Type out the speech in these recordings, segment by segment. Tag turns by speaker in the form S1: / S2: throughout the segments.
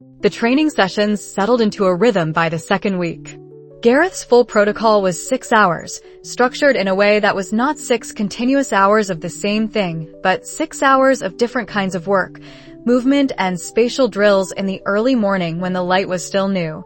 S1: The training sessions settled into a rhythm by the second week. Gareth's full protocol was 6 hours, structured in a way that was not 6 continuous hours of the same thing, but 6 hours of different kinds of work, movement and spatial drills in the early morning when the light was still new,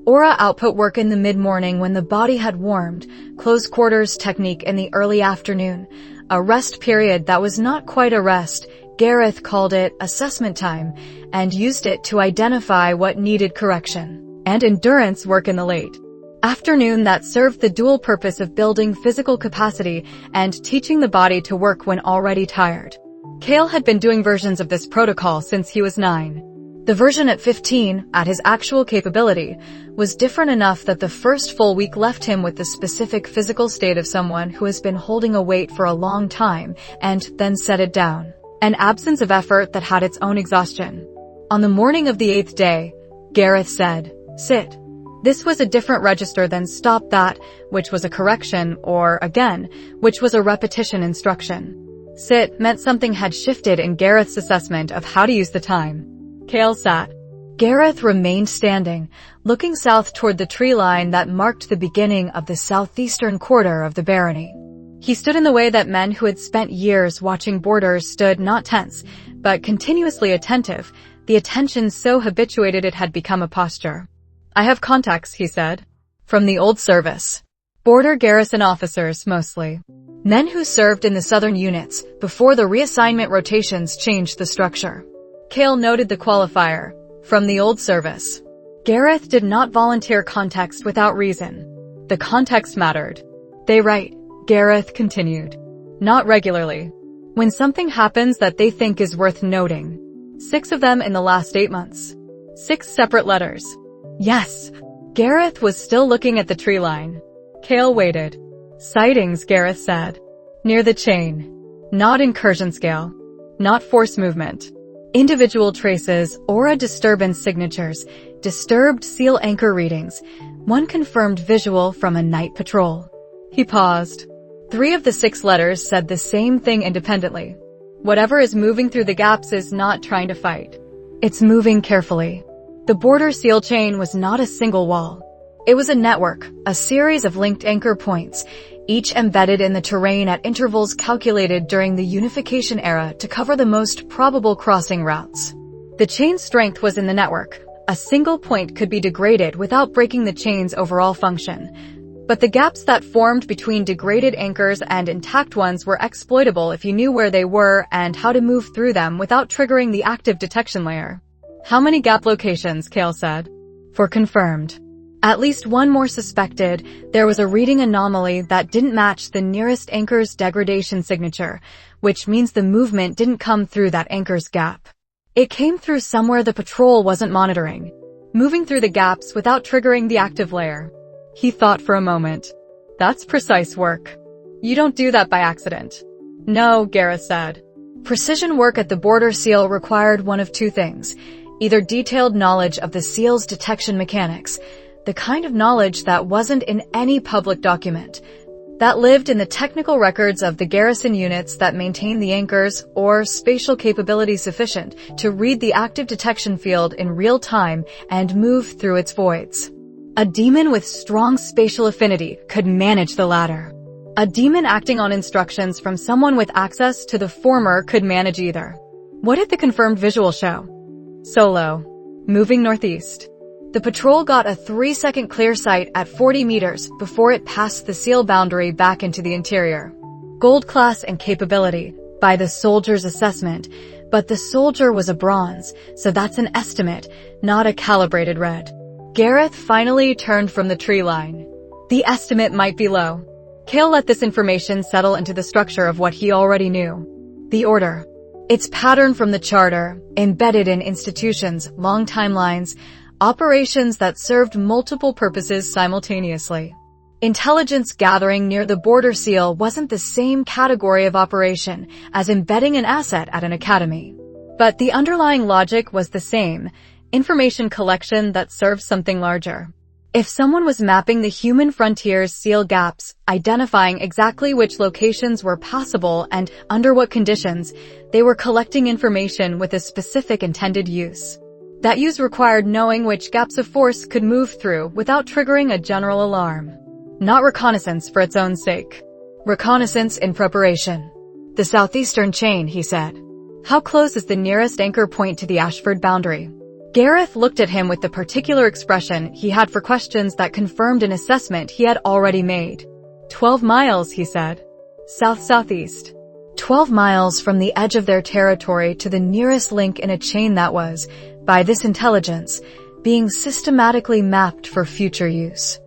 S1: aura output work in the mid-morning when the body had warmed, close quarters technique in the early afternoon, a rest period that was not quite a rest. Gareth called it assessment time, and used it to identify what needed correction, and endurance work in the late afternoon that served the dual purpose of building physical capacity and teaching the body to work when already tired. Kael had been doing versions of this protocol since he was 9. The version at 15, at his actual capability, was different enough that the first full week left him with the specific physical state of someone who has been holding a weight for a long time and then set it down. An absence of effort that had its own exhaustion. On the morning of the 8th day, Gareth said, "Sit." This was a different register than "stop that," which was a correction, or "again," which was a repetition instruction. Sit meant something had shifted in Gareth's assessment of how to use the time. Kael sat. Gareth remained standing, looking south toward the tree line that marked the beginning of the southeastern quarter of the barony. He stood in the way that men who had spent years watching boarders stood, not tense, but continuously attentive, the attention so habituated it had become a posture. "I have contacts," he said. "From the old service. Border garrison officers, mostly. Men who served in the southern units before the reassignment rotations changed the structure." Kael noted the qualifier, "from the old service." Gareth did not volunteer context without reason. The context mattered. "They write," Gareth continued. "Not regularly. When something happens that they think is worth noting. 6 of them in the last 8 months. 6 separate letters." "Yes." Gareth was still looking at the tree line. Kael waited. "Sightings," Gareth said. "Near the chain. Not incursion scale. Not force movement. Individual traces, aura disturbance signatures, disturbed seal anchor readings. One confirmed visual from a night patrol." He paused. 3 of the 6 letters said the same thing independently. Whatever is moving through the gaps is not trying to fight. It's moving carefully. The border seal chain was not a single wall. It was a network, a series of linked anchor points, each embedded in the terrain at intervals calculated during the unification era to cover the most probable crossing routes. The chain's strength was in the network. A single point could be degraded without breaking the chain's overall function. But the gaps that formed between degraded anchors and intact ones were exploitable if you knew where they were and how to move through them without triggering the active detection layer. "How many gap locations?" Kael said. "4 confirmed. At least one more suspected. There was a reading anomaly that didn't match the nearest anchor's degradation signature, which means the movement didn't come through that anchor's gap. It came through somewhere the patrol wasn't monitoring, moving through the gaps without triggering the active layer." He thought for a moment. "That's precise work. You don't do that by accident." "No," Gareth said. Precision work at the border seal required one of 2 things. Either detailed knowledge of the seal's detection mechanics, the kind of knowledge that wasn't in any public document, that lived in the technical records of the garrison units that maintained the anchors, or spatial capability sufficient to read the active detection field in real time and move through its voids. A demon with strong spatial affinity could manage the latter. A demon acting on instructions from someone with access to the former could manage either. What did the confirmed visual show? Solo. Moving northeast. The patrol got a 3-second clear sight at 40 meters before it passed the seal boundary back into the interior. Gold class and capability, by the soldier's assessment, but the soldier was a bronze, so that's an estimate, not a calibrated red. Gareth finally turned from the tree line. The estimate might be low. Kael let this information settle into the structure of what he already knew. The order. Its pattern from the charter, embedded in institutions, long timelines, operations that served multiple purposes simultaneously. Intelligence gathering near the border seal wasn't the same category of operation as embedding an asset at an academy. But the underlying logic was the same, information collection that served something larger. If someone was mapping the human frontier's seal gaps, identifying exactly which locations were passable and under what conditions, they were collecting information with a specific intended use. That use required knowing which gaps of force could move through without triggering a general alarm. Not reconnaissance for its own sake. Reconnaissance in preparation. The southeastern chain, he said. How close is the nearest anchor point to the Ashford boundary? Gareth looked at him with the particular expression he had for questions that confirmed an assessment he had already made. 12 miles, he said. South-southeast. 12 miles from the edge of their territory to the nearest link in a chain that was, by this intelligence, being systematically mapped for future use.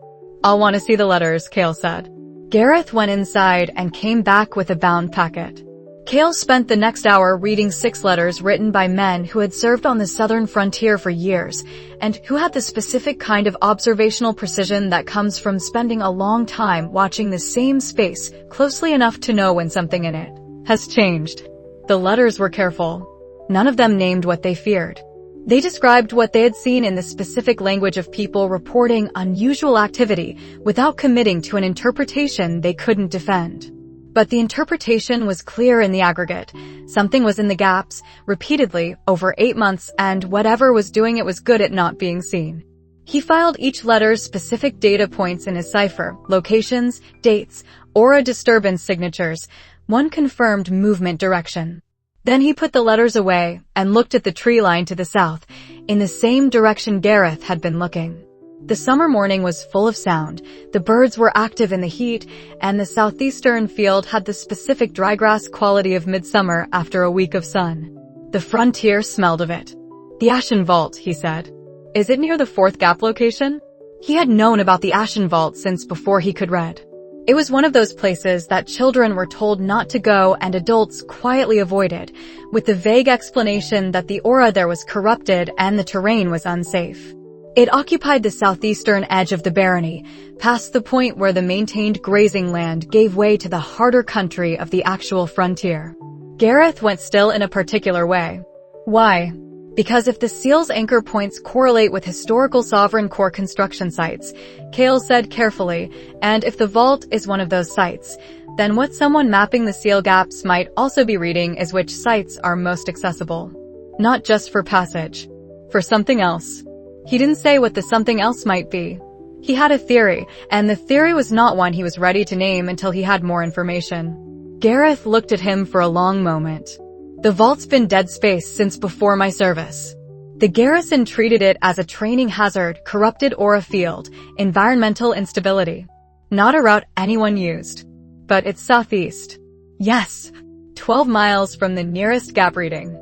S1: I'll want to see the letters, Kael said. Gareth went inside and came back with a bound packet. Kael spent the next hour reading 6 letters written by men who had served on the southern frontier for years, and who had the specific kind of observational precision that comes from spending a long time watching the same space closely enough to know when something in it has changed. The letters were careful. None of them named what they feared. They described what they had seen in the specific language of people reporting unusual activity without committing to an interpretation they couldn't defend. But the interpretation was clear in the aggregate. Something was in the gaps, repeatedly, over 8 months, and whatever was doing it was good at not being seen. He filed each letter's specific data points in his cipher, locations, dates, aura disturbance signatures, one confirmed movement direction. Then he put the letters away and looked at the tree line to the south, in the same direction Gareth had been looking. The summer morning was full of sound, the birds were active in the heat, and the southeastern field had the specific drygrass quality of midsummer after a week of sun. The frontier smelled of it. The Ashen Vault, he said. Is it near the 4th gap location? He had known about the Ashen Vault since before he could read. It was one of those places that children were told not to go and adults quietly avoided, with the vague explanation that the aura there was corrupted and the terrain was unsafe. It occupied the southeastern edge of the barony, past the point where the maintained grazing land gave way to the harder country of the actual frontier. Gareth went still in a particular way. Why? Because if the seal's anchor points correlate with historical sovereign core construction sites, Kael said carefully, and if the vault is one of those sites, then what someone mapping the seal gaps might also be reading is which sites are most accessible. Not just for passage. For something else. He didn't say what the something else might be. He had a theory, and the theory was not one he was ready to name until he had more information. Gareth looked at him for a long moment. The vault's been dead space since before my service. The garrison treated it as a training hazard, corrupted aura field, environmental instability. Not a route anyone used. But it's southeast. Yes, 12 miles from the nearest gap reading.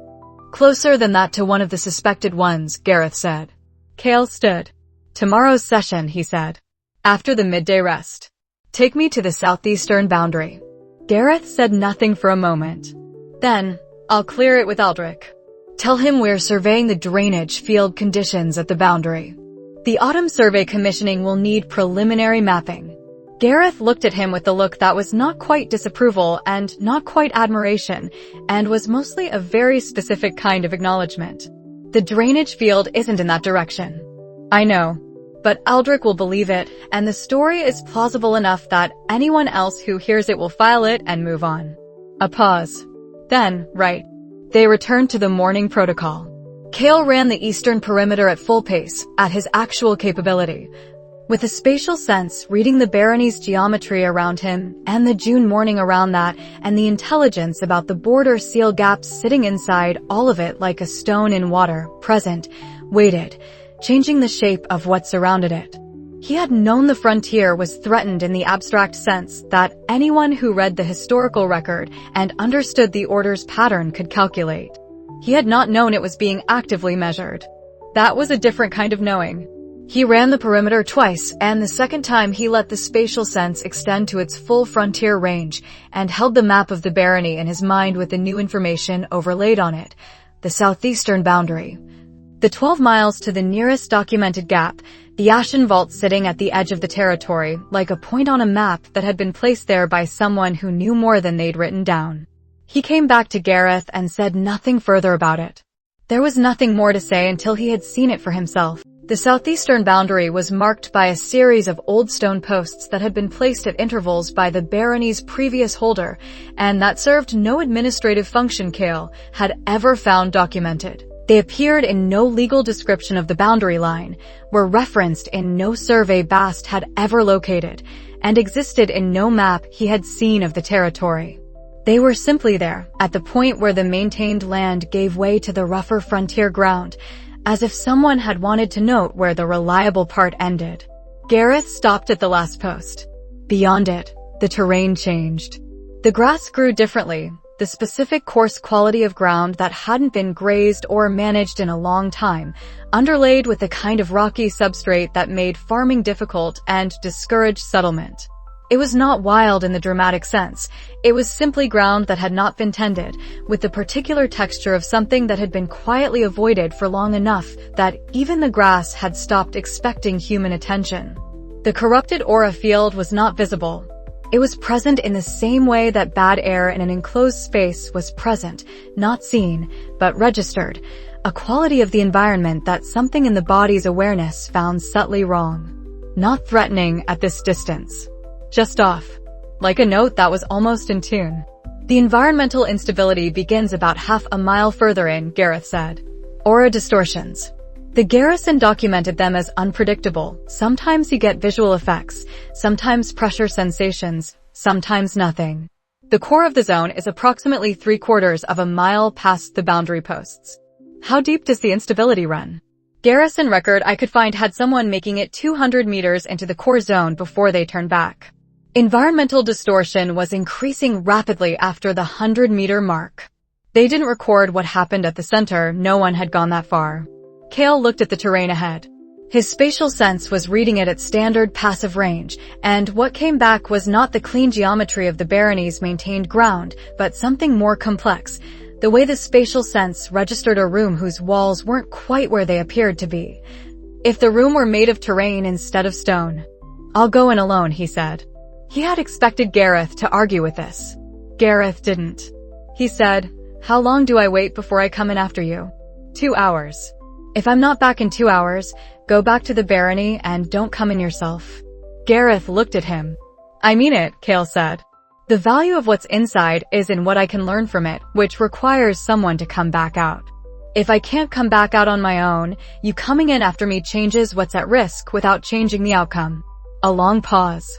S1: Closer than that to one of the suspected ones, Gareth said. Kael stood. Tomorrow's session, he said. After the midday rest. Take me to the southeastern boundary. Gareth said nothing for a moment. Then, I'll clear it with Aldrich. Tell him we're surveying the drainage field conditions at the boundary. The autumn survey commissioning will need preliminary mapping. Gareth looked at him with a look that was not quite disapproval and not quite admiration, and was mostly a very specific kind of acknowledgement. The drainage field isn't in that direction. I know. But Aldrich will believe it, and the story is plausible enough that anyone else who hears it will file it and move on. A pause. Then, right. They returned to the morning protocol. Kael ran the eastern perimeter at full pace, at his actual capability. With a spatial sense, reading the barony's geometry around him, and the June morning around that, and the intelligence about the border seal gaps sitting inside, all of it like a stone in water, present, waited, changing the shape of what surrounded it. He had known the frontier was threatened in the abstract sense that anyone who read the historical record and understood the order's pattern could calculate. He had not known it was being actively measured. That was a different kind of knowing. He ran the perimeter twice, and the second time he let the spatial sense extend to its full frontier range and held the map of the barony in his mind with the new information overlaid on it, the southeastern boundary. The 12 miles to the nearest documented gap, the Ashen Vault sitting at the edge of the territory, like a point on a map that had been placed there by someone who knew more than they'd written down. He came back to Gareth and said nothing further about it. There was nothing more to say until he had seen it for himself. The southeastern boundary was marked by a series of old stone posts that had been placed at intervals by the barony's previous holder, and that served no administrative function Kael had ever found documented. They appeared in no legal description of the boundary line, were referenced in no survey Bast had ever located, and existed in no map he had seen of the territory. They were simply there, at the point where the maintained land gave way to the rougher frontier ground, as if someone had wanted to note where the reliable part ended. Gareth stopped at the last post. Beyond it, the terrain changed. The grass grew differently, the specific coarse quality of ground that hadn't been grazed or managed in a long time, underlaid with the kind of rocky substrate that made farming difficult and discouraged settlement. It was not wild in the dramatic sense. It was simply ground that had not been tended, with the particular texture of something that had been quietly avoided for long enough that even the grass had stopped expecting human attention. The corrupted aura field was not visible. It was present in the same way that bad air in an enclosed space was present, not seen, but registered, a quality of the environment that something in the body's awareness found subtly wrong. Not threatening at this distance. Just off. Like a note that was almost in tune. The environmental instability begins about half a mile further in, Gareth said. Aura distortions. The garrison documented them as unpredictable. Sometimes you get visual effects, sometimes pressure sensations, sometimes nothing. The core of the zone is approximately 3/4 of a mile past the boundary posts. How deep does the instability run? Garrison record I could find had someone making it 200 meters into the core zone before they turned back. Environmental distortion was increasing rapidly after the 100-meter mark. They didn't record what happened at the center, no one had gone that far. Kael looked at the terrain ahead. His spatial sense was reading it at standard passive range, and what came back was not the clean geometry of the barony's maintained ground, but something more complex, the way the spatial sense registered a room whose walls weren't quite where they appeared to be. If the room were made of terrain instead of stone. "I'll go in alone," he said. He had expected Gareth to argue with this. Gareth didn't. He said, "How long do I wait before I come in after you?" 2 hours. "If I'm not back in 2 hours, go back to the barony and don't come in yourself." Gareth looked at him. "I mean it," Kael said. "The value of what's inside is in what I can learn from it, which requires someone to come back out. If I can't come back out on my own, you coming in after me changes what's at risk without changing the outcome." A long pause.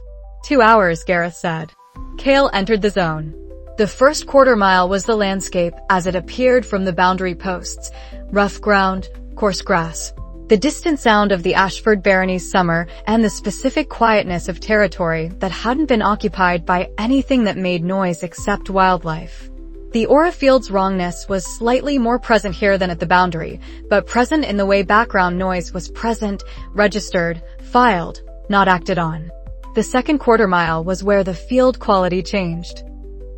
S1: 2 hours, Gareth said. Kael entered the zone. The first quarter-mile was the landscape as it appeared from the boundary posts. Rough ground, coarse grass. The distant sound of the Ashford Barony's summer and the specific quietness of territory that hadn't been occupied by anything that made noise except wildlife. The aura field's wrongness was slightly more present here than at the boundary, but present in the way background noise was present, registered, filed, not acted on. The second quarter-mile was where the field quality changed.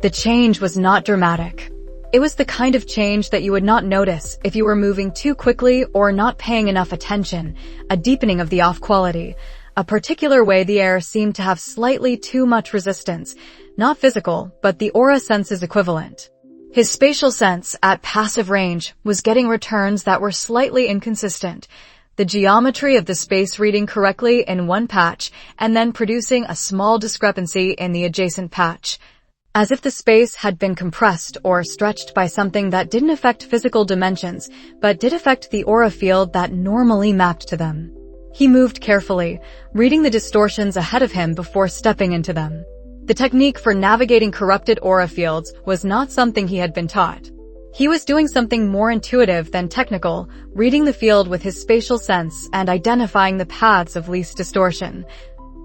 S1: The change was not dramatic. It was the kind of change that you would not notice if you were moving too quickly or not paying enough attention, a deepening of the off quality, a particular way the air seemed to have slightly too much resistance, not physical, but the aura sense's equivalent. His spatial sense, at passive range, was getting returns that were slightly inconsistent, the geometry of the space reading correctly in one patch and then producing a small discrepancy in the adjacent patch, as if the space had been compressed or stretched by something that didn't affect physical dimensions, but did affect the aura field that normally mapped to them. He moved carefully, reading the distortions ahead of him before stepping into them. The technique for navigating corrupted aura fields was not something he had been taught. He was doing something more intuitive than technical, reading the field with his spatial sense and identifying the paths of least distortion.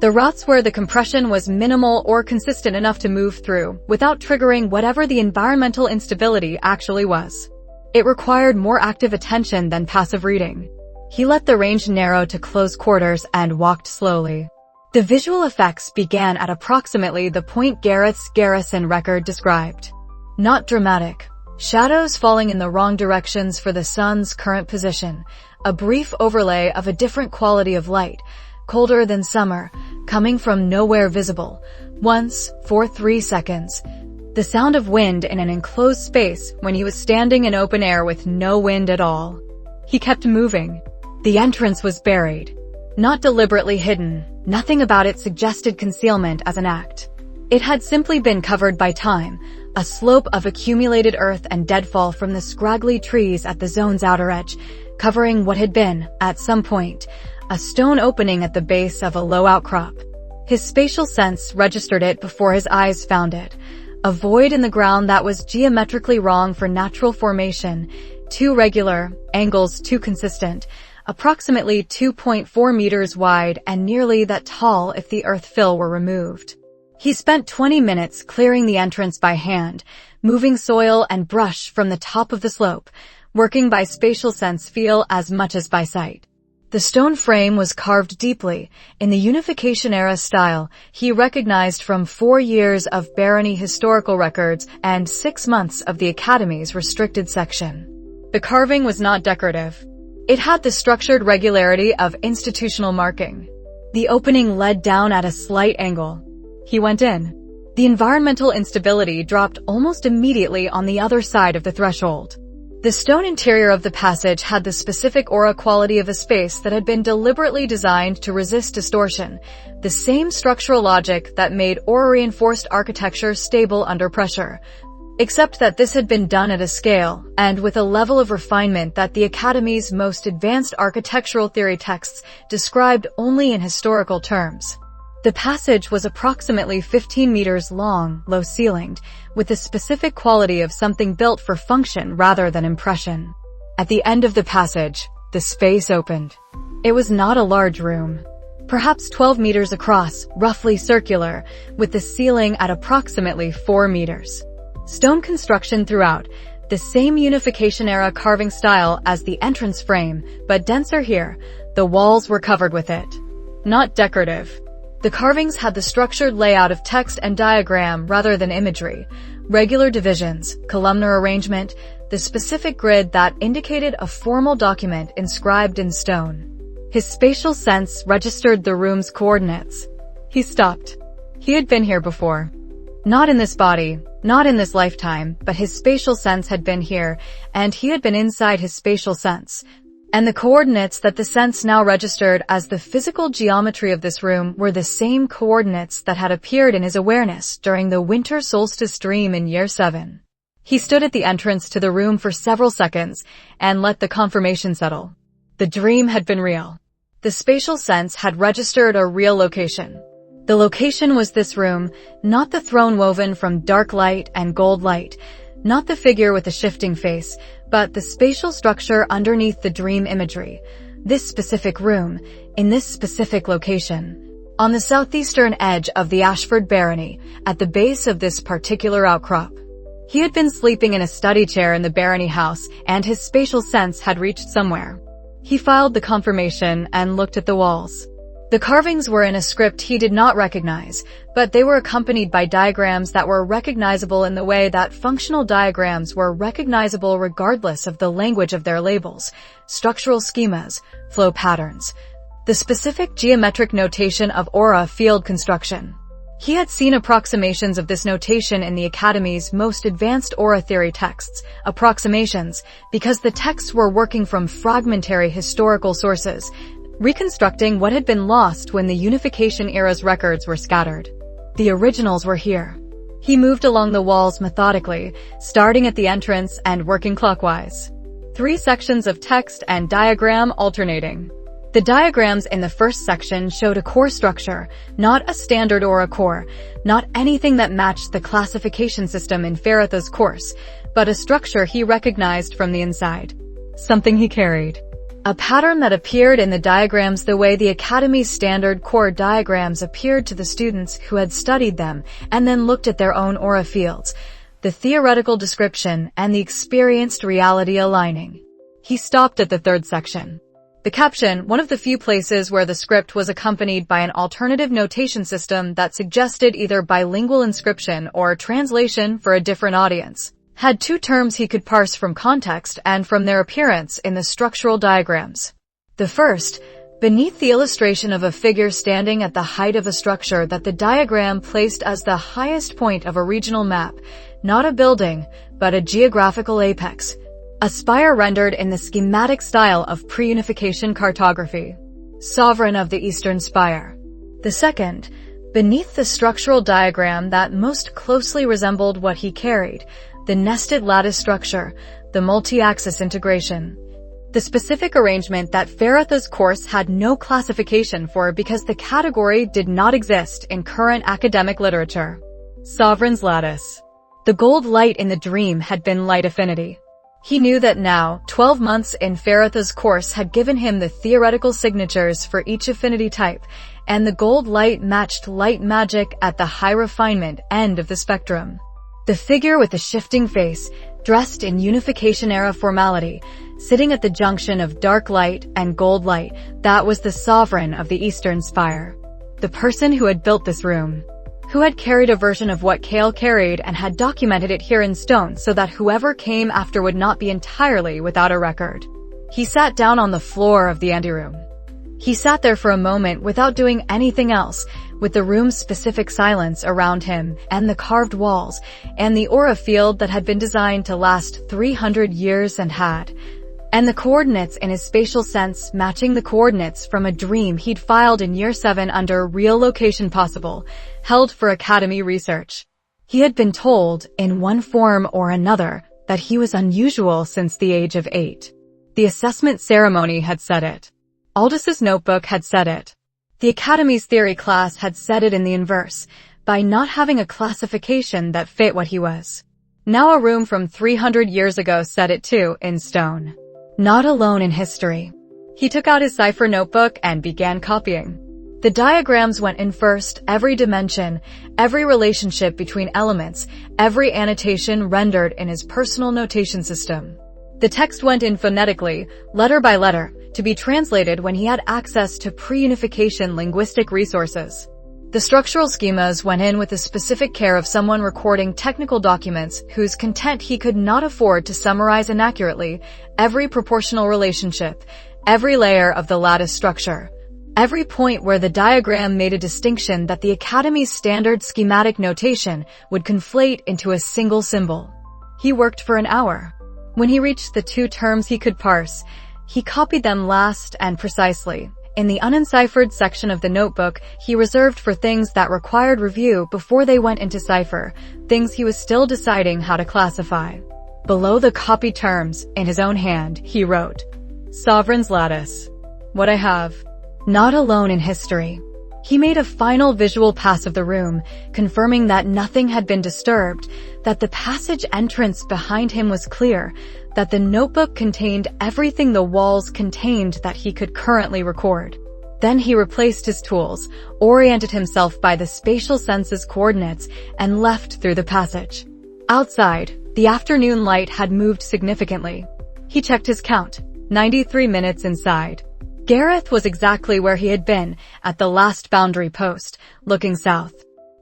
S1: The routes where the compression was minimal or consistent enough to move through, without triggering whatever the environmental instability actually was. It required more active attention than passive reading. He let the range narrow to close quarters and walked slowly. The visual effects began at approximately the point Gareth's garrison record described. Not dramatic. Shadows falling in the wrong directions for the sun's current position, a brief overlay of a different quality of light, colder than summer, coming from nowhere visible, once, for 3 seconds. The sound of wind in an enclosed space when he was standing in open air with no wind at all. He kept moving. The entrance was buried. Not deliberately hidden, nothing about it suggested concealment as an act. It had simply been covered by time, a slope of accumulated earth and deadfall from the scraggly trees at the zone's outer edge, covering what had been, at some point, a stone opening at the base of a low outcrop. His spatial sense registered it before his eyes found it. A void in the ground that was geometrically wrong for natural formation, too regular, angles too consistent, approximately 2.4 meters wide and nearly that tall if the earth fill were removed. He spent 20 minutes clearing the entrance by hand, moving soil and brush from the top of the slope, working by spatial sense feel as much as by sight. The stone frame was carved deeply, in the Unification-era style he recognized from 4 years of Barony historical records and 6 months of the Academy's restricted section. The carving was not decorative. It had the structured regularity of institutional marking. The opening led down at a slight angle. He went in. The environmental instability dropped almost immediately on the other side of the threshold. The stone interior of the passage had the specific aura quality of a space that had been deliberately designed to resist distortion, the same structural logic that made aura-reinforced architecture stable under pressure, except that this had been done at a scale and with a level of refinement that the Academy's most advanced architectural theory texts described only in historical terms. The passage was approximately 15 meters long, low-ceilinged, with the specific quality of something built for function rather than impression. At the end of the passage, the space opened. It was not a large room. Perhaps 12 meters across, roughly circular, with the ceiling at approximately 4 meters. Stone construction throughout, the same Unification-era carving style as the entrance frame, but denser here. The walls were covered with it. Not decorative. The carvings had the structured layout of text and diagram rather than imagery, regular divisions, columnar arrangement, the specific grid that indicated a formal document inscribed in stone. His spatial sense registered the room's coordinates. He stopped. He had been here before. Not in this body, not in this lifetime, but his spatial sense had been here, and he had been inside his spatial sense. And the coordinates that the sense now registered as the physical geometry of this room were the same coordinates that had appeared in his awareness during the winter solstice dream in year 7. He stood at the entrance to the room for several seconds and let the confirmation settle. The dream had been real. The spatial sense had registered a real location. The location was this room, not the throne woven from dark light and gold light, not the figure with a shifting face, but the spatial structure underneath the dream imagery. This specific room, in this specific location, on the southeastern edge of the Ashford Barony, at the base of this particular outcrop. He had been sleeping in a study chair in the Barony house, and his spatial sense had reached somewhere. He filed the confirmation and looked at the walls. The carvings were in a script he did not recognize, but they were accompanied by diagrams that were recognizable in the way that functional diagrams were recognizable regardless of the language of their labels, structural schemas, flow patterns, the specific geometric notation of aura field construction. He had seen approximations of this notation in the Academy's most advanced aura theory texts, approximations, because the texts were working from fragmentary historical sources, reconstructing what had been lost when the Unification-era's records were scattered. The originals were here. He moved along the walls methodically, starting at the entrance and working clockwise. 3 sections of text and diagram alternating. The diagrams in the first section showed a core structure, not a standard aura core, not anything that matched the classification system in Faratha's course, but a structure he recognized from the inside. Something he carried. A pattern that appeared in the diagrams the way the Academy's standard core diagrams appeared to the students who had studied them and then looked at their own aura fields, the theoretical description and the experienced reality aligning. He stopped at the 3rd section. The caption, one of the few places where the script was accompanied by an alternative notation system that suggested either bilingual inscription or translation for a different audience, had 2 terms he could parse from context and from their appearance in the structural diagrams. The first, beneath the illustration of a figure standing at the height of a structure that the diagram placed as the highest point of a regional map, not a building, but a geographical apex, a spire rendered in the schematic style of pre-unification cartography. Sovereign of the Eastern Spire. The second, Beneath the structural diagram that most closely resembled what he carried, the nested lattice structure, the multi-axis integration. The specific arrangement that Faratha's course had no classification for because the category did not exist in current academic literature. Sovereign's Lattice. The gold light in the dream had been light affinity. He knew that now, 12 months in Faratha's course had given him the theoretical signatures for each affinity type, and the gold light matched light magic at the high refinement end of the spectrum. The figure with the shifting face, dressed in Unification-era formality, sitting at the junction of dark light and gold light, that was the sovereign of the Eastern Spire. The person who had built this room. Who had carried a version of what Kael carried and had documented it here in stone so that whoever came after would not be entirely without a record. He sat down on the floor of the anteroom. He sat there for a moment without doing anything else, with the room's specific silence around him, and the carved walls, and the aura field that had been designed to last 300 years and the coordinates in his spatial sense matching the coordinates from a dream he'd filed in Year 7 under Real Location Possible, held for Academy research. He had been told, in one form or another, that he was unusual since the age of 8. The assessment ceremony had said it. Aldous' notebook had said it. The Academy's theory class had said it in the inverse, by not having a classification that fit what he was. Now a room from 300 years ago said it too, in stone. Not alone in history. He took out his cipher notebook and began copying. The diagrams went in first, every dimension, every relationship between elements, every annotation rendered in his personal notation system. The text went in phonetically, letter by letter, to be translated when he had access to pre-unification linguistic resources. The structural schemas went in with the specific care of someone recording technical documents whose content he could not afford to summarize inaccurately, every proportional relationship, every layer of the lattice structure, every point where the diagram made a distinction that the Academy's standard schematic notation would conflate into a single symbol. He worked for an hour. When he reached the 2 terms he could parse, he copied them last and precisely. In the unenciphered section of the notebook, he reserved for things that required review before they went into cipher, things he was still deciding how to classify. Below the copy terms, in his own hand, he wrote, Sovereign's Lattice. What I have. Not alone in history. He made a final visual pass of the room, confirming that nothing had been disturbed, that the passage entrance behind him was clear, that the notebook contained everything the walls contained that he could currently record. Then he replaced his tools, oriented himself by the spatial sense's coordinates, and left through the passage. Outside, the afternoon light had moved significantly. He checked his count, 93 minutes inside. Gareth was exactly where he had been, at the last boundary post, looking south.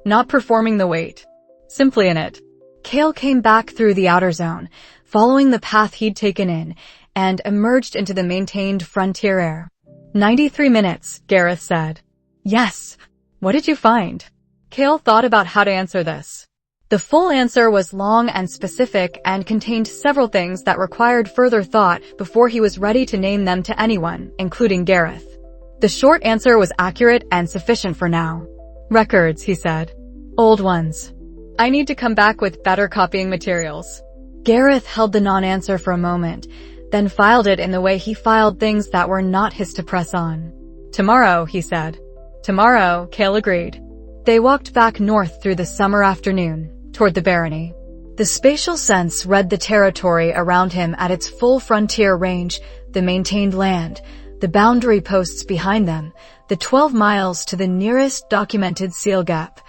S1: Not performing the wait. Simply in it. Kael came back through the outer zone, following the path he'd taken in, and emerged into the maintained frontier air. 93 minutes, Gareth said. Yes. What did you find? Kael thought about how to answer this. The full answer was long and specific and contained several things that required further thought before he was ready to name them to anyone, including Gareth. The short answer was accurate and sufficient for now. Records, he said. Old ones. I need to come back with better copying materials. Gareth held the non-answer for a moment, then filed it in the way he filed things that were not his to press on. Tomorrow, he said. Tomorrow, Kael agreed. They walked back north through the summer afternoon, toward the barony. The spatial sense read the territory around him at its full frontier range, the maintained land, the boundary posts behind them, the 12 miles to the nearest documented seal gap,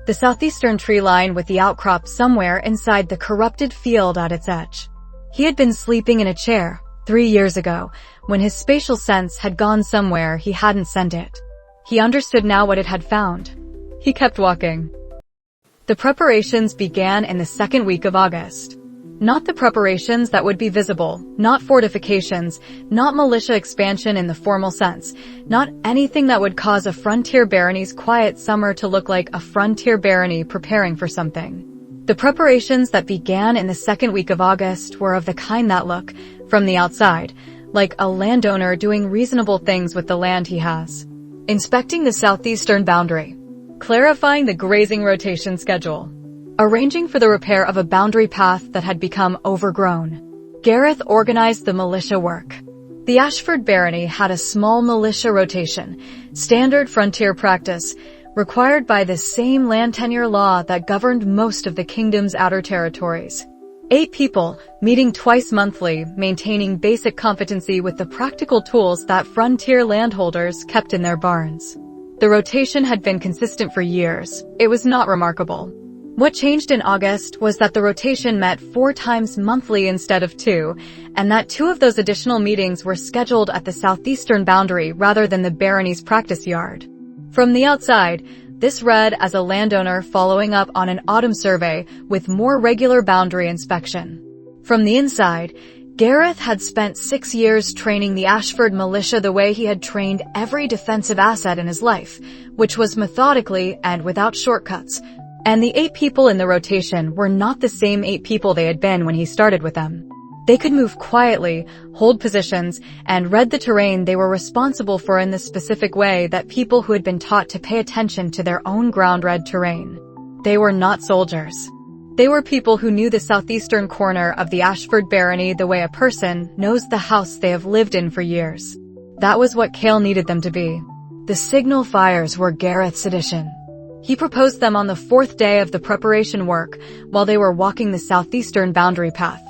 S1: the southeastern tree line with the outcrop somewhere inside the corrupted field at its edge. He had been sleeping in a chair 3 years ago, when his spatial sense had gone somewhere he hadn't sent it. He understood now what it had found. He kept walking. The preparations began in the 2nd week of August. Not the preparations that would be visible, not fortifications, not militia expansion in the formal sense, not anything that would cause a frontier barony's quiet summer to look like a frontier barony preparing for something. The preparations that began in the 2nd week of August were of the kind that look, from the outside, like a landowner doing reasonable things with the land he has. Inspecting the southeastern boundary. clarifying the grazing rotation schedule, arranging for the repair of a boundary path that had become overgrown. Gareth organized the militia work. The Ashford Barony had a small militia rotation, standard frontier practice, required by the same land tenure law that governed most of the kingdom's outer territories. 8 people, meeting twice monthly, maintaining basic competency with the practical tools that frontier landholders kept in their barns. The rotation had been consistent for years. It was not remarkable. What changed in August was that the rotation met 4 times monthly instead of 2, and that 2 of those additional meetings were scheduled at the southeastern boundary rather than the barony's practice yard. From the outside, this read as a landowner following up on an autumn survey with more regular boundary inspection. From the inside, Gareth had spent 6 years training the Ashford militia the way he had trained every defensive asset in his life, which was methodically and without shortcuts. And the 8 people in the rotation were not the same 8 people they had been when he started with them. They could move quietly, hold positions, and read the terrain they were responsible for in the specific way that people who had been taught to pay attention to their own ground-read terrain. They were not soldiers. They were people who knew the southeastern corner of the Ashford Barony the way a person knows the house they have lived in for years. That was what Kael needed them to be. The signal fires were Gareth's addition. He proposed them on the 4th day of the preparation work while they were walking the southeastern boundary path.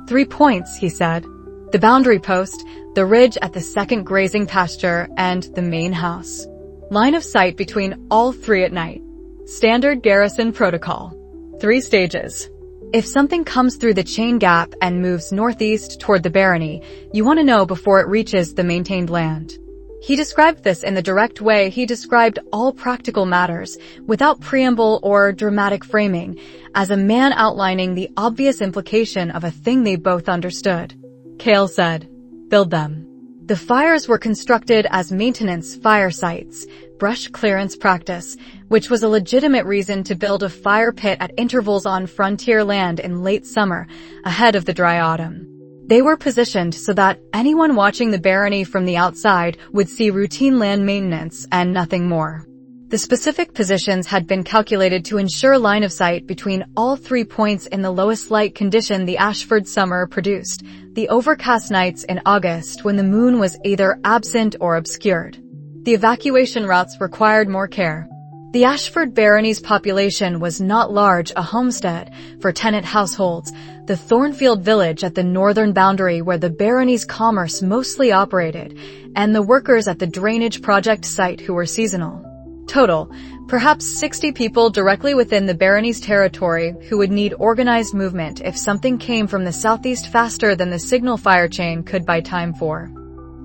S1: 3 points, he said. The boundary post, the ridge at the second grazing pasture, and the main house. Line of sight between all 3 at night. Standard garrison protocol. 3 stages. If something comes through the chain gap and moves northeast toward the barony, you want to know before it reaches the maintained land. He described this in the direct way he described all practical matters, without preamble or dramatic framing, as a man outlining the obvious implication of a thing they both understood. Kael said, "Build them." The fires were constructed as maintenance fire sites, brush clearance practice, which was a legitimate reason to build a fire pit at intervals on frontier land in late summer, ahead of the dry autumn. They were positioned so that anyone watching the barony from the outside would see routine land maintenance and nothing more. The specific positions had been calculated to ensure line of sight between all 3 points in the lowest light condition the Ashford summer produced, the overcast nights in August when the moon was either absent or obscured. The evacuation routes required more care. The Ashford Barony's population was not large, a homestead for tenant households, the Thornfield village at the northern boundary where the barony's commerce mostly operated, and the workers at the drainage project site who were seasonal. Total, perhaps 60 people directly within the barony's territory who would need organized movement if something came from the southeast faster than the signal fire chain could buy time for.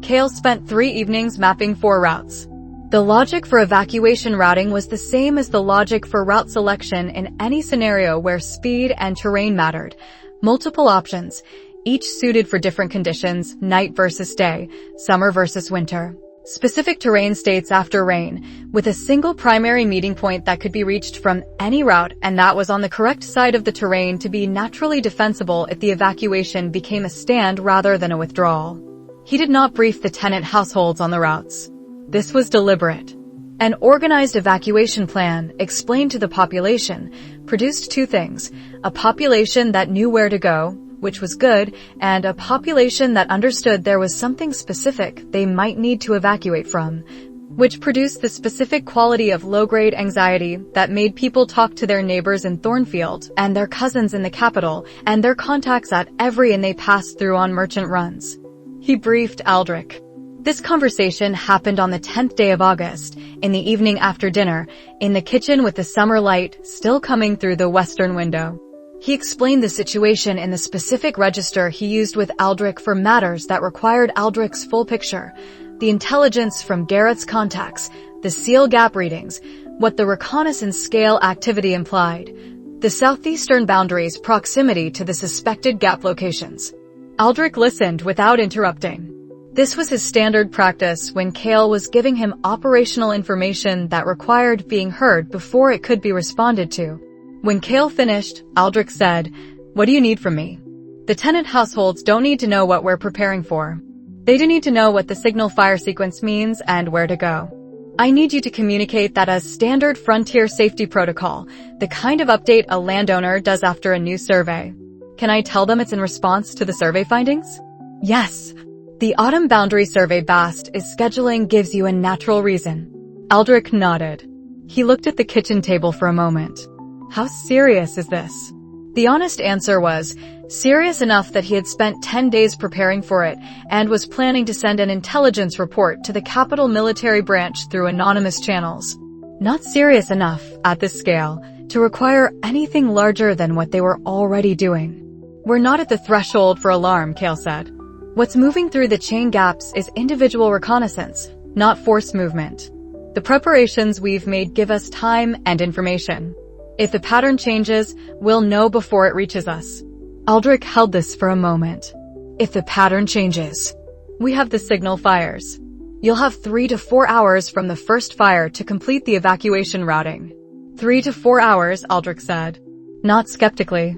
S1: Kael spent 3 evenings mapping 4 routes. The logic for evacuation routing was the same as the logic for route selection in any scenario where speed and terrain mattered. Multiple options, each suited for different conditions, night versus day, summer versus winter. Specific terrain states after rain, with a single primary meeting point that could be reached from any route, and that was on the correct side of the terrain to be naturally defensible if the evacuation became a stand rather than a withdrawal. He did not brief the tenant households on the routes. This was deliberate. An organized evacuation plan, explained to the population, produced 2 things: a population that knew where to go, which was good, and a population that understood there was something specific they might need to evacuate from, which produced the specific quality of low-grade anxiety that made people talk to their neighbors in Thornfield and their cousins in the capital and their contacts at every inn they passed through on merchant runs. He briefed Aldrich. This conversation happened on the 10th day of August, in the evening after dinner, in the kitchen with the summer light still coming through the western window. He explained the situation in the specific register he used with Aldrich for matters that required Aldrich's full picture, the intelligence from Gareth's contacts, the seal gap readings, what the reconnaissance scale activity implied, the southeastern boundary's proximity to the suspected gap locations. Aldrich listened without interrupting. This was his standard practice when Kael was giving him operational information that required being heard before it could be responded to. When Kael finished, Aldrich said, "What do you need from me?" The tenant households don't need to know what we're preparing for. They do need to know what the signal fire sequence means and where to go. I need you to communicate that as standard frontier safety protocol, the kind of update a landowner does after a new survey. Can I tell them it's in response to the survey findings? Yes. The Autumn Boundary Survey Bast is scheduling gives you a natural reason. Aldrich nodded. He looked at the kitchen table for a moment. How serious is this? The honest answer was, serious enough that he had spent 10 days preparing for it and was planning to send an intelligence report to the capital military branch through anonymous channels. Not serious enough, at this scale, to require anything larger than what they were already doing. We're not at the threshold for alarm, Kael said. What's moving through the chain gaps is individual reconnaissance, not force movement. The preparations we've made give us time and information. If the pattern changes, we'll know before it reaches us. Aldrich held this for a moment. If the pattern changes, we have the signal fires. You'll have 3 to 4 hours from the first fire to complete the evacuation routing. 3 to 4 hours, Aldrich said. Not skeptically.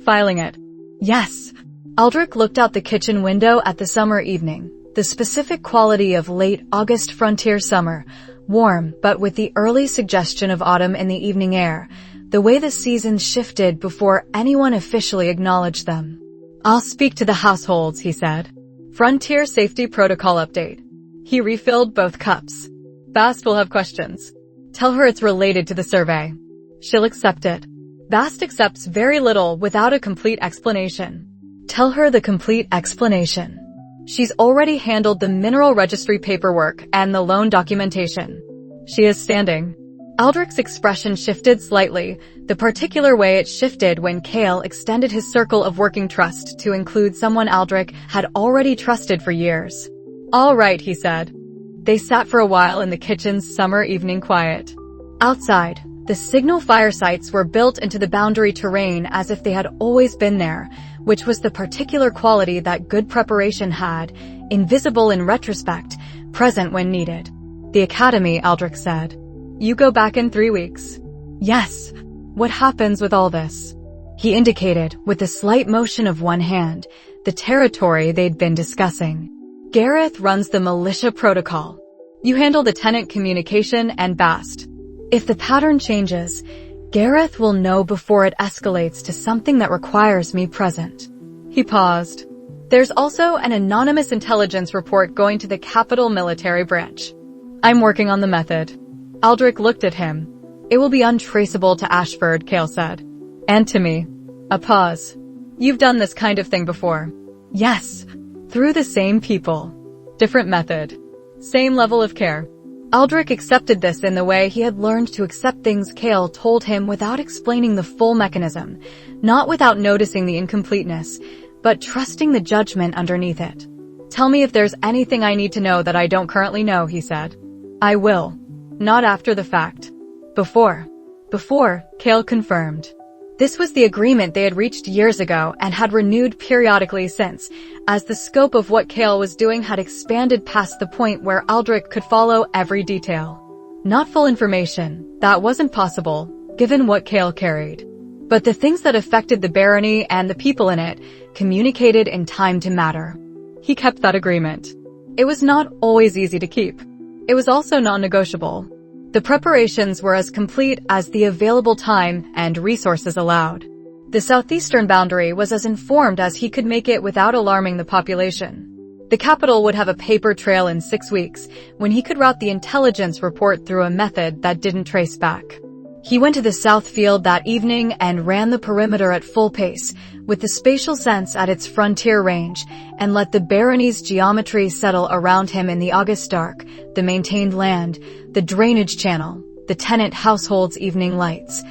S1: Filing it. Yes. Aldrich looked out the kitchen window at the summer evening, the specific quality of late August frontier summer, warm but with the early suggestion of autumn in the evening air, the way the seasons shifted before anyone officially acknowledged them. I'll speak to the households, he said. Frontier Safety Protocol Update. He refilled both cups. Bast will have questions. Tell her it's related to the survey. She'll accept it. Bast accepts very little without a complete explanation. Tell her the complete explanation. She's already handled the mineral registry paperwork and the loan documentation. She is standing. Aldrich's expression shifted slightly, the particular way it shifted when Kael extended his circle of working trust to include someone Aldrich had already trusted for years. All right, he said. They sat for a while in the kitchen's summer evening quiet. Outside, the signal fire sites were built into the boundary terrain as if they had always been there, which was the particular quality that good preparation had, invisible in retrospect, present when needed. The academy, Aldrich said. You go back in 3 weeks. Yes. What happens with all this? He indicated, with a slight motion of one hand, the territory they'd been discussing. Gareth runs the militia protocol. You handle the tenant communication and Bast. If the pattern changes, Gareth will know before it escalates to something that requires me present. He paused. There's also an anonymous intelligence report going to the capital military branch. I'm working on the method. Aldrich looked at him. It will be untraceable to Ashford, Kael said. And to me. A pause. You've done this kind of thing before. Yes. Through the same people. Different method. Same level of care. Aldrich accepted this in the way he had learned to accept things Kael told him without explaining the full mechanism, not without noticing the incompleteness, but trusting the judgment underneath it. Tell me if there's anything I need to know that I don't currently know, he said. I will. Not after the fact. Before, Kael confirmed. This was the agreement they had reached years ago and had renewed periodically since, as the scope of what Kael was doing had expanded past the point where Aldrich could follow every detail. Not full information, that wasn't possible, given what Kael carried. But the things that affected the barony and the people in it communicated in time to matter. He kept that agreement. It was not always easy to keep. It was also non-negotiable. The preparations were as complete as the available time and resources allowed. The southeastern boundary was as informed as he could make it without alarming the population. The capital would have a paper trail in 6 weeks, when he could route the intelligence report through a method that didn't trace back. He went to the south field that evening and ran the perimeter at full pace, with the spatial sense at its frontier range, and let the barony's geometry settle around him in the August dark, the maintained land, the drainage channel, the tenant household's evening lights,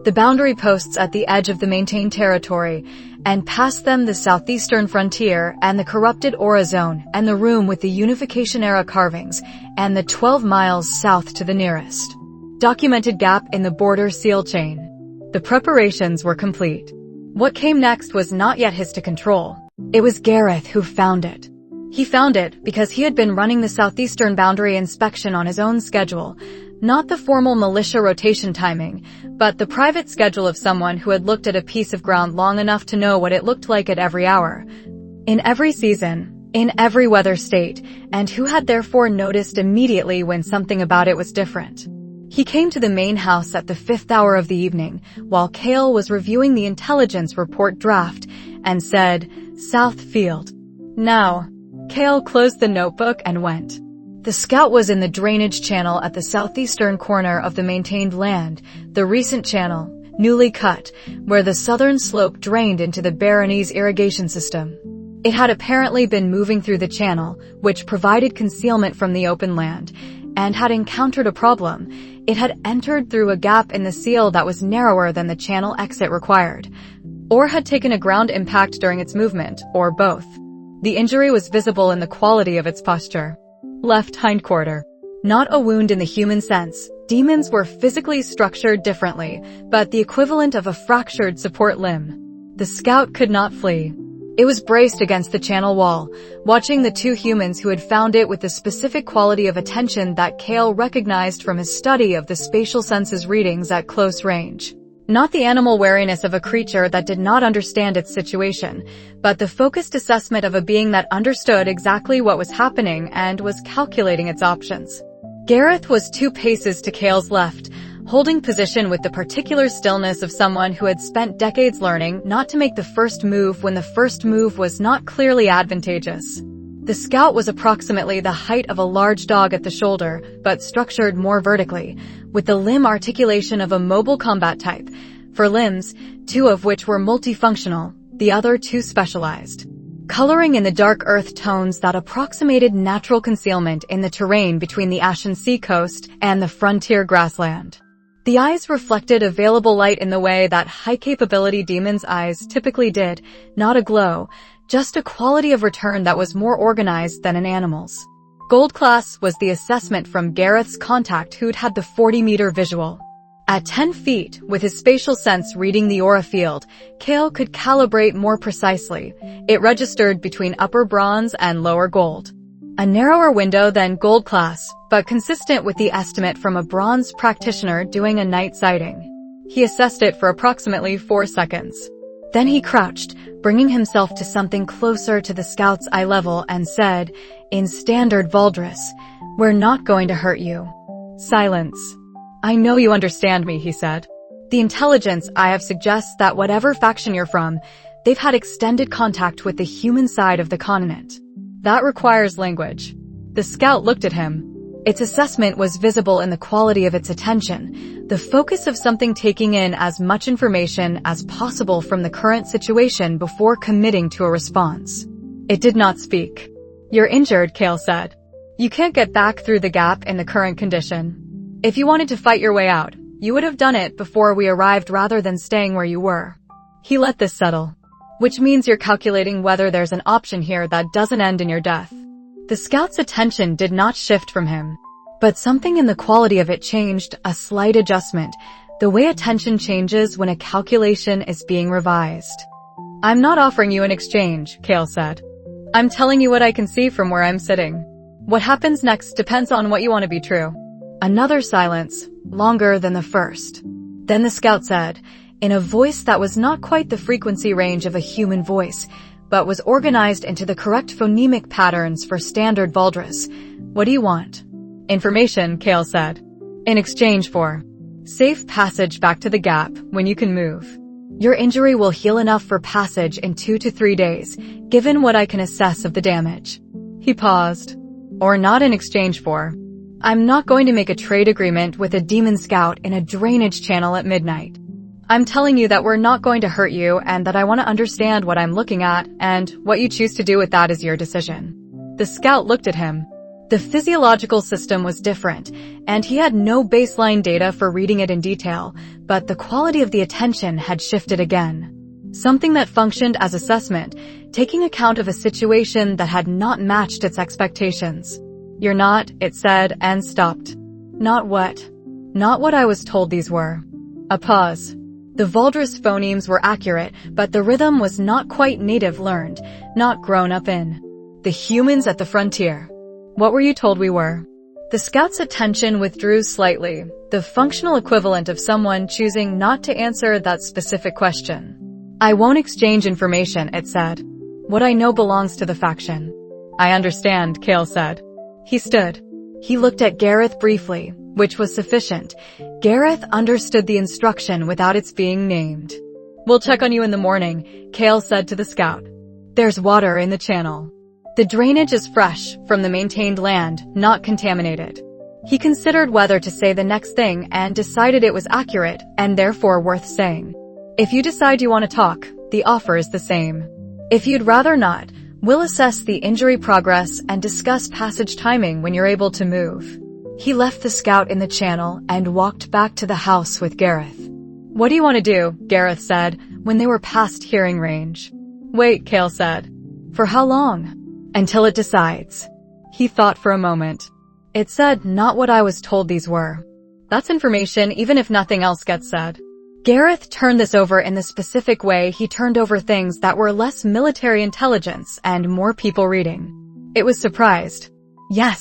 S1: the boundary posts at the edge of the maintained territory, and past them the southeastern frontier and the corrupted aura zone and the room with the Unification-era carvings, and the 12 miles south to the nearest documented gap in the border seal chain. The preparations were complete. What came next was not yet his to control. It was Gareth who found it. He found it because he had been running the southeastern boundary inspection on his own schedule, not the formal militia rotation timing, but the private schedule of someone who had looked at a piece of ground long enough to know what it looked like at every hour. In every season, in every weather state, and who had therefore noticed immediately when something about it was different. He came to the main house at the 5th hour of the evening, while Kael was reviewing the intelligence report draft, and said, "South Field." Now. Kael closed the notebook and went. The scout was in the drainage channel at the southeastern corner of the maintained land, the recent channel, newly cut, where the southern slope drained into the barony's irrigation system. It had apparently been moving through the channel, which provided concealment from the open land, and had encountered a problem. It had entered through a gap in the seal that was narrower than the channel exit required, or had taken a ground impact during its movement, or both. The injury was visible in the quality of its posture. Left hindquarter. Not a wound in the human sense. Demons were physically structured differently, but the equivalent of a fractured support limb. The scout could not flee. It was braced against the channel wall, watching the two humans who had found it with the specific quality of attention that Kael recognized from his study of the spatial senses readings at close range. Not the animal wariness of a creature that did not understand its situation, but the focused assessment of a being that understood exactly what was happening and was calculating its options. Gareth was 2 paces to Kael's left, holding position with the particular stillness of someone who had spent decades learning not to make the first move when the first move was not clearly advantageous. The scout was approximately the height of a large dog at the shoulder, but structured more vertically, with the limb articulation of a mobile combat type, for limbs, 2 of which were multifunctional, the other 2 specialized. Coloring in the dark earth tones that approximated natural concealment in the terrain between the Ashen Sea coast and the frontier grassland. The eyes reflected available light in the way that high-capability demons' eyes typically did, not a glow, just a quality of return that was more organized than an animal's. Gold class was the assessment from Gareth's contact who'd had the 40-meter visual. At 10 feet, with his spatial sense reading the aura field, Kael could calibrate more precisely. It registered between upper bronze and lower gold. A narrower window than gold class, but consistent with the estimate from a bronze practitioner doing a night sighting. He assessed it for approximately 4 seconds. Then he crouched, bringing himself to something closer to the scout's eye level and said, in standard Valdris, "We're not going to hurt you." Silence. "I know you understand me," he said. "The intelligence I have suggests that whatever faction you're from, they've had extended contact with the human side of the continent. That requires language." The scout looked at him. Its assessment was visible in the quality of its attention, the focus of something taking in as much information as possible from the current situation before committing to a response. It did not speak. "You're injured," Kael said. "You can't get back through the gap in the current condition. If you wanted to fight your way out, you would have done it before we arrived rather than staying where you were." He let this settle. "Which means you're calculating whether there's an option here that doesn't end in your death." The scout's attention did not shift from him, but something in the quality of it changed, a slight adjustment, the way attention changes when a calculation is being revised. "I'm not offering you an exchange," Kael said. "I'm telling you what I can see from where I'm sitting. What happens next depends on what you want to be true." Another silence, longer than the first. Then the scout said, in a voice that was not quite the frequency range of a human voice, but was organized into the correct phonemic patterns for standard Valdris, "What do you want?" "Information," Kael said. "In exchange for safe passage back to the gap when you can move. Your injury will heal enough for passage in 2 to 3 days, given what I can assess of the damage." He paused. "Or not in exchange for. I'm not going to make a trade agreement with a demon scout in a drainage channel at midnight. I'm telling you that we're not going to hurt you and that I want to understand what I'm looking at, and what you choose to do with that is your decision." The scout looked at him. The physiological system was different, and he had no baseline data for reading it in detail, but the quality of the attention had shifted again. Something that functioned as assessment, taking account of a situation that had not matched its expectations. "You're not," it said, and stopped. "Not what?" "Not what I was told these were." A pause. The Valdris phonemes were accurate, but the rhythm was not quite native learned, not grown up in. The humans at the frontier. "What were you told we were?" The scout's attention withdrew slightly, the functional equivalent of someone choosing not to answer that specific question. "I won't exchange information," it said. "What I know belongs to the faction." I understand, Kael said. He stood. He looked at Gareth briefly, which was sufficient. Gareth understood the instruction without its being named. We'll check on you in the morning, Kael said to the scout. There's water in the channel. The drainage is fresh from the maintained land, not contaminated. He considered whether to say the next thing and decided it was accurate and therefore worth saying. If you decide you want to talk, the offer is the same. If you'd rather not, we'll assess the injury progress and discuss passage timing when you're able to move. He left the scout in the channel and walked back to the house with Gareth. What do you want to do? Gareth said, when they were past hearing range. Wait, Kael said. For how long? Until it decides. He thought for a moment. It said not what I was told these were. That's information even if nothing else gets said. Gareth turned this over in the specific way he turned over things that were less military intelligence and more people reading. It was surprised. Yes,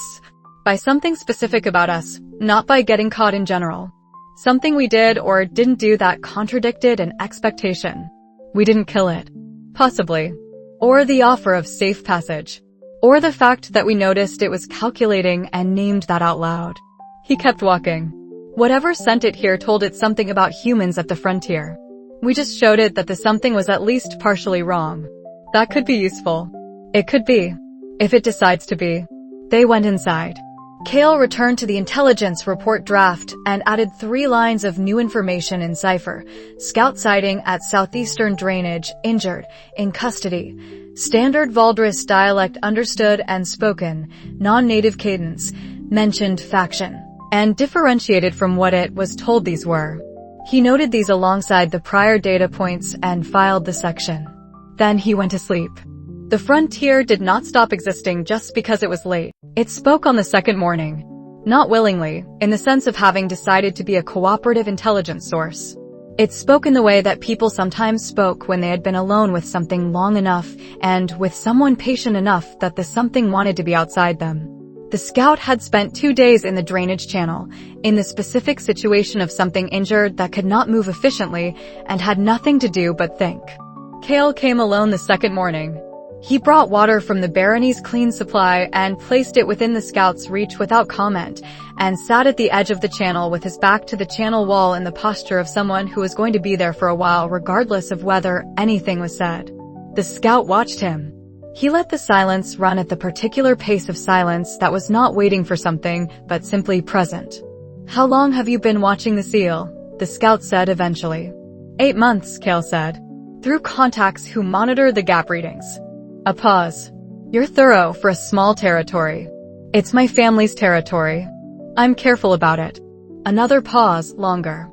S1: by something specific about us, not by getting caught in general. Something we did or didn't do that contradicted an expectation. We didn't kill it. Possibly. Or the offer of safe passage. Or the fact that we noticed it was calculating and named that out loud. He kept walking. Whatever sent it here told it something about humans at the frontier. We just showed it that the something was at least partially wrong. That could be useful. It could be. If it decides to be. They went inside. Kael returned to the intelligence report draft and added 3 lines of new information in cipher. Scout sighting at southeastern drainage, injured, in custody. Standard Valdris dialect understood and spoken, non-native cadence, mentioned faction, and differentiated from what it was told these were. He noted these alongside the prior data points and filed the section. Then he went to sleep. The frontier did not stop existing just because it was late. It spoke on the second morning. Not willingly, in the sense of having decided to be a cooperative intelligence source. It spoke in the way that people sometimes spoke when they had been alone with something long enough and with someone patient enough that the something wanted to be outside them. The scout had spent 2 days in the drainage channel, in the specific situation of something injured that could not move efficiently and had nothing to do but think. Kael came alone the second morning. He brought water from the Barony's clean supply and placed it within the scout's reach without comment, and sat at the edge of the channel with his back to the channel wall in the posture of someone who was going to be there for a while regardless of whether anything was said. The scout watched him. He let the silence run at the particular pace of silence that was not waiting for something, but simply present. How long have you been watching the seal? The scout said eventually. 8 months, Kael said. Through contacts who monitor the gap readings. A pause. You're thorough for a small territory. It's my family's territory. I'm careful about it. Another pause, longer.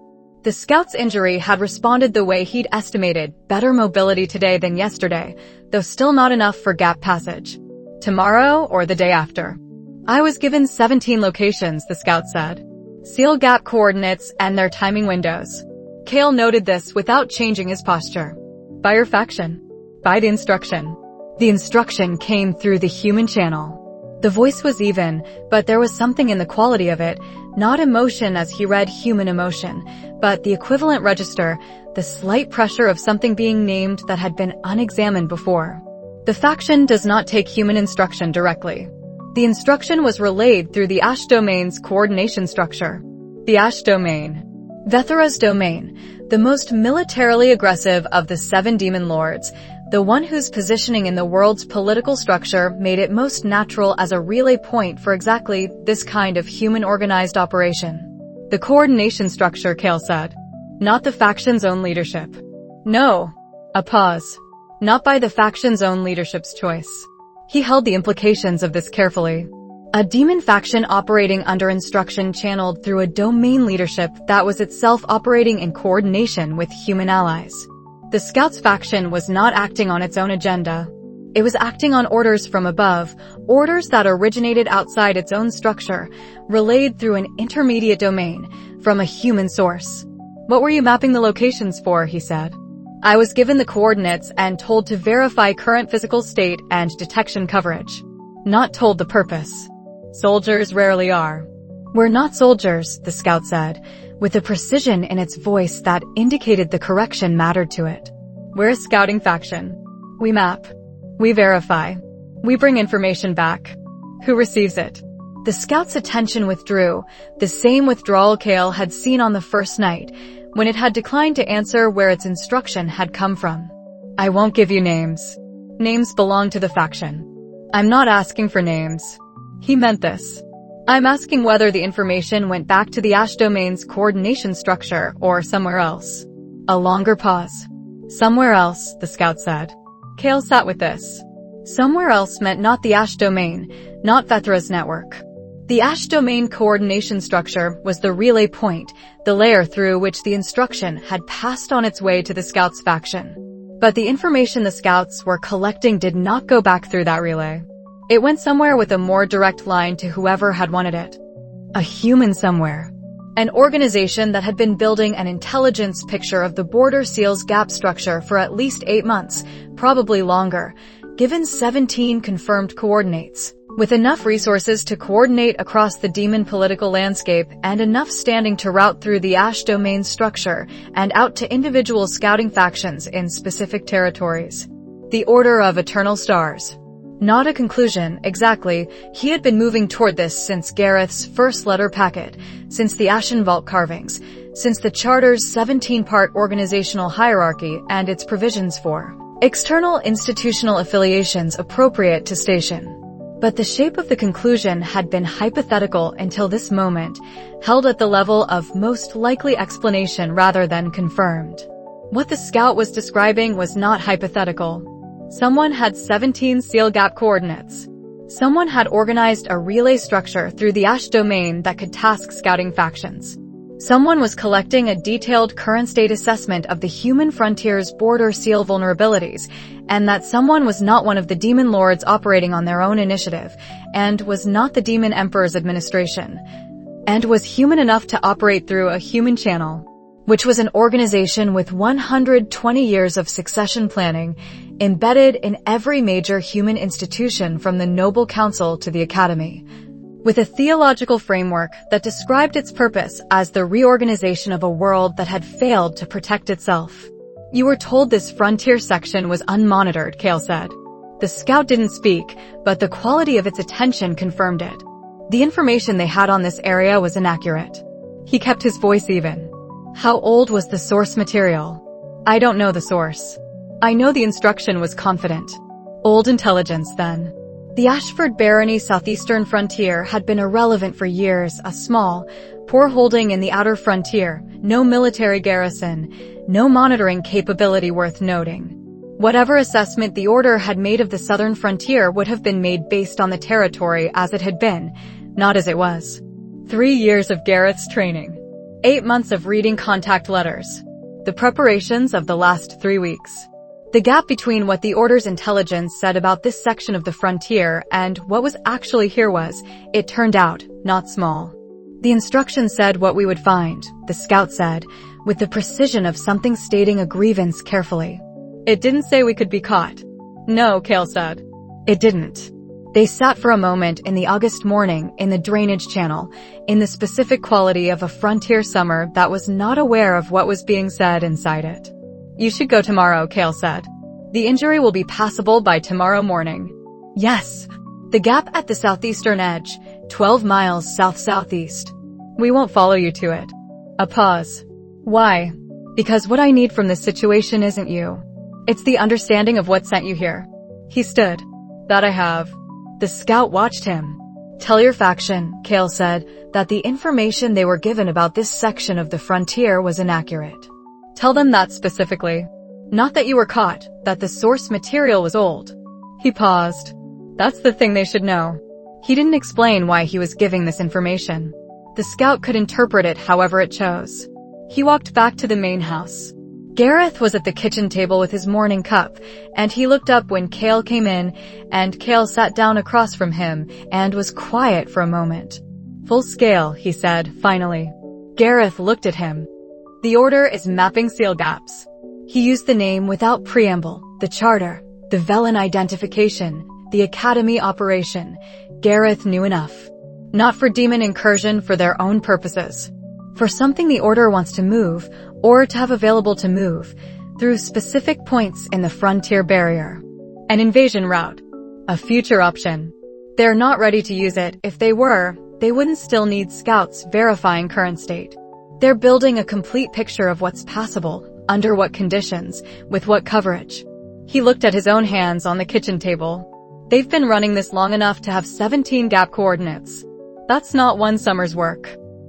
S1: The scout's injury had responded the way he'd estimated, better mobility today than yesterday, though still not enough for gap passage. Tomorrow or the day after. I was given 17 locations, the scout said. Seal gap coordinates and their timing windows. Kael noted this without changing his posture. By your faction. By the instruction. The instruction came through the human channel. The voice was even, but there was something in the quality of it, not emotion as he read human emotion, but the equivalent register, the slight pressure of something being named that had been unexamined before. The faction does not take human instruction directly. The instruction was relayed through the Ash Domain's coordination structure. The Ash Domain. Vethera's domain, the most militarily aggressive of the 7 demon lords, the one whose positioning in the world's political structure made it most natural as a relay point for exactly this kind of human-organized operation. The coordination structure, Kael said. Not the faction's own leadership. No. A pause. Not by the faction's own leadership's choice. He held the implications of this carefully. A demon faction operating under instruction channeled through a domain leadership that was itself operating in coordination with human allies. The Scouts faction was not acting on its own agenda. It was acting on orders from above, orders that originated outside its own structure, relayed through an intermediate domain, from a human source. What were you mapping the locations for, he said. I was given the coordinates and told to verify current physical state and detection coverage. Not told the purpose. Soldiers rarely are. We're not soldiers, the scout said, with a precision in its voice that indicated the correction mattered to it. We're a scouting faction. We map. We verify. We bring information back. Who receives it? The scout's attention withdrew, the same withdrawal Kael had seen on the first night, when it had declined to answer where its instruction had come from. I won't give you names. Names belong to the faction. I'm not asking for names. He meant this. I'm asking whether the information went back to the Ash Domain's coordination structure or somewhere else. A longer pause. Somewhere else, the scout said. Kael sat with this. Somewhere else meant not the Ash Domain, not Vethra's network. The Ash Domain coordination structure was the relay point, the layer through which the instruction had passed on its way to the Scouts faction. But the information the Scouts were collecting did not go back through that relay. It went somewhere with a more direct line to whoever had wanted it. A human somewhere. An organization that had been building an intelligence picture of the Border Seal's gap structure for at least 8 months, probably longer, given 17 confirmed coordinates. With enough resources to coordinate across the demon political landscape and enough standing to route through the Ash Domain structure and out to individual scouting factions in specific territories. The Order of Eternal Stars. Not a conclusion, exactly. He had been moving toward this since Gareth's first letter packet, since the Ashen Vault carvings, since the Charter's 17-part organizational hierarchy and its provisions for external institutional affiliations appropriate to station. But the shape of the conclusion had been hypothetical until this moment, held at the level of most likely explanation rather than confirmed. What the scout was describing was not hypothetical. Someone had 17 seal gap coordinates. Someone had organized a relay structure through the Ash Domain that could task scouting factions. Someone was collecting a detailed current state assessment of the human frontier's border seal vulnerabilities, and that someone was not one of the demon lords operating on their own initiative, and was not the demon emperor's administration, and was human enough to operate through a human channel, which was an organization with 120 years of succession planning, embedded in every major human institution from the Noble Council to the Academy, with a theological framework that described its purpose as the reorganization of a world that had failed to protect itself. You were told this frontier section was unmonitored, Kael said. The scout didn't speak, but the quality of its attention confirmed it. The information they had on this area was inaccurate. He kept his voice even. How old was the source material? I don't know the source. I know the instruction was confident. Old intelligence, then. The Ashford Barony southeastern frontier had been irrelevant for years, a small, poor holding in the outer frontier, no military garrison, no monitoring capability worth noting. Whatever assessment the Order had made of the southern frontier would have been made based on the territory as it had been, not as it was. 3 years of Gareth's training. 8 months of reading contact letters. The preparations of the last 3 weeks. The gap between what the Order's intelligence said about this section of the frontier and what was actually here was, it turned out, not small. The instructions said what we would find, the scout said, with the precision of something stating a grievance carefully. It didn't say we could be caught. No, Kael said. It didn't. They sat for a moment in the August morning in the drainage channel, in the specific quality of a frontier summer that was not aware of what was being said inside it. You should go tomorrow, Kael said. The injury will be passable by tomorrow morning. Yes. The gap at the southeastern edge, 12 miles south-southeast. We won't follow you to it. A pause. Why? Because what I need from this situation isn't you. It's the understanding of what sent you here. He stood. That I have. The scout watched him. Tell your faction, Kael said, that the information they were given about this section of the frontier was inaccurate. Tell them that specifically. Not that you were caught, that the source material was old. He paused. That's the thing they should know. He didn't explain why he was giving this information. The scout could interpret it however it chose. He walked back to the main house. Gareth was at the kitchen table with his morning cup, and he looked up when Kael came in, and Kael sat down across from him and was quiet for a moment. Full scale, he said, finally. Gareth looked at him. The Order is mapping seal gaps. He used the name without preamble, the Charter, the Velen identification, the Academy operation. Gareth knew enough. Not for demon incursion for their own purposes. For something the Order wants to move, or to have available to move, through specific points in the frontier barrier. An invasion route. A future option. They're not ready to use it. If they were, they wouldn't still need scouts verifying current state. They're building a complete picture of what's passable, under what conditions, with what coverage. He looked at his own hands on the kitchen table. They've been running this long enough to have 17 gap coordinates. That's not one summer's work.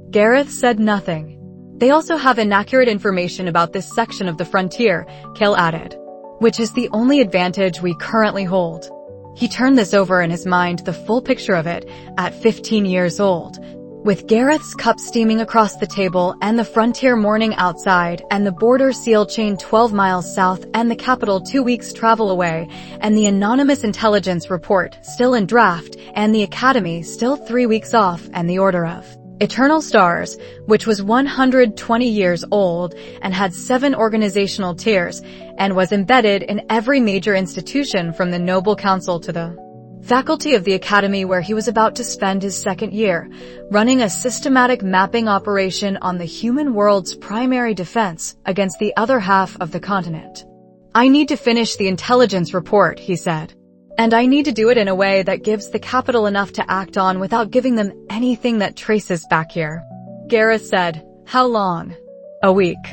S1: Gareth said nothing. They also have inaccurate information about this section of the frontier, Kael added, which is the only advantage we currently hold. He turned this over in his mind, the full picture of it, at 15 years old. With Gareth's cup steaming across the table and the frontier morning outside and the border seal chain 12 miles south and the capital 2 weeks travel away and the anonymous intelligence report still in draft and the academy still 3 weeks off and the Order of Eternal Stars, which was 120 years old and had 7 organizational tiers and was embedded in every major institution from the Noble Council to the faculty of the academy, where he was about to spend his second year, running a systematic mapping operation on the human world's primary defense against the other half of the continent. I need to finish the intelligence report, he said. And I need to do it in a way that gives the capital enough to act on without giving them anything that traces back here. Gareth said, how long? A week.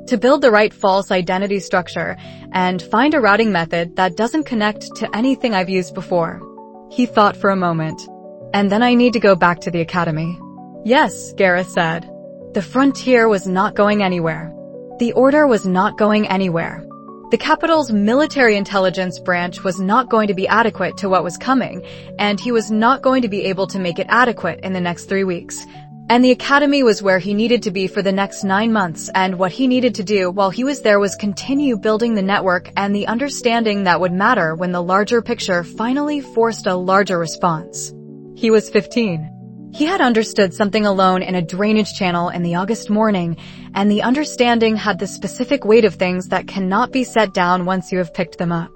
S1: To build the right false identity structure and find a routing method that doesn't connect to anything I've used before. He thought for a moment. And then I need to go back to the academy. Yes, Gareth said. The frontier was not going anywhere. The Order was not going anywhere. The capital's military intelligence branch was not going to be adequate to what was coming, and he was not going to be able to make it adequate in the next 3 weeks. And the academy was where he needed to be for the next 9 months, and what he needed to do while he was there was continue building the network and the understanding that would matter when the larger picture finally forced a larger response. He was 15. He had understood something alone in a drainage channel in the August morning, and the understanding had the specific weight of things that cannot be set down once you have picked them up.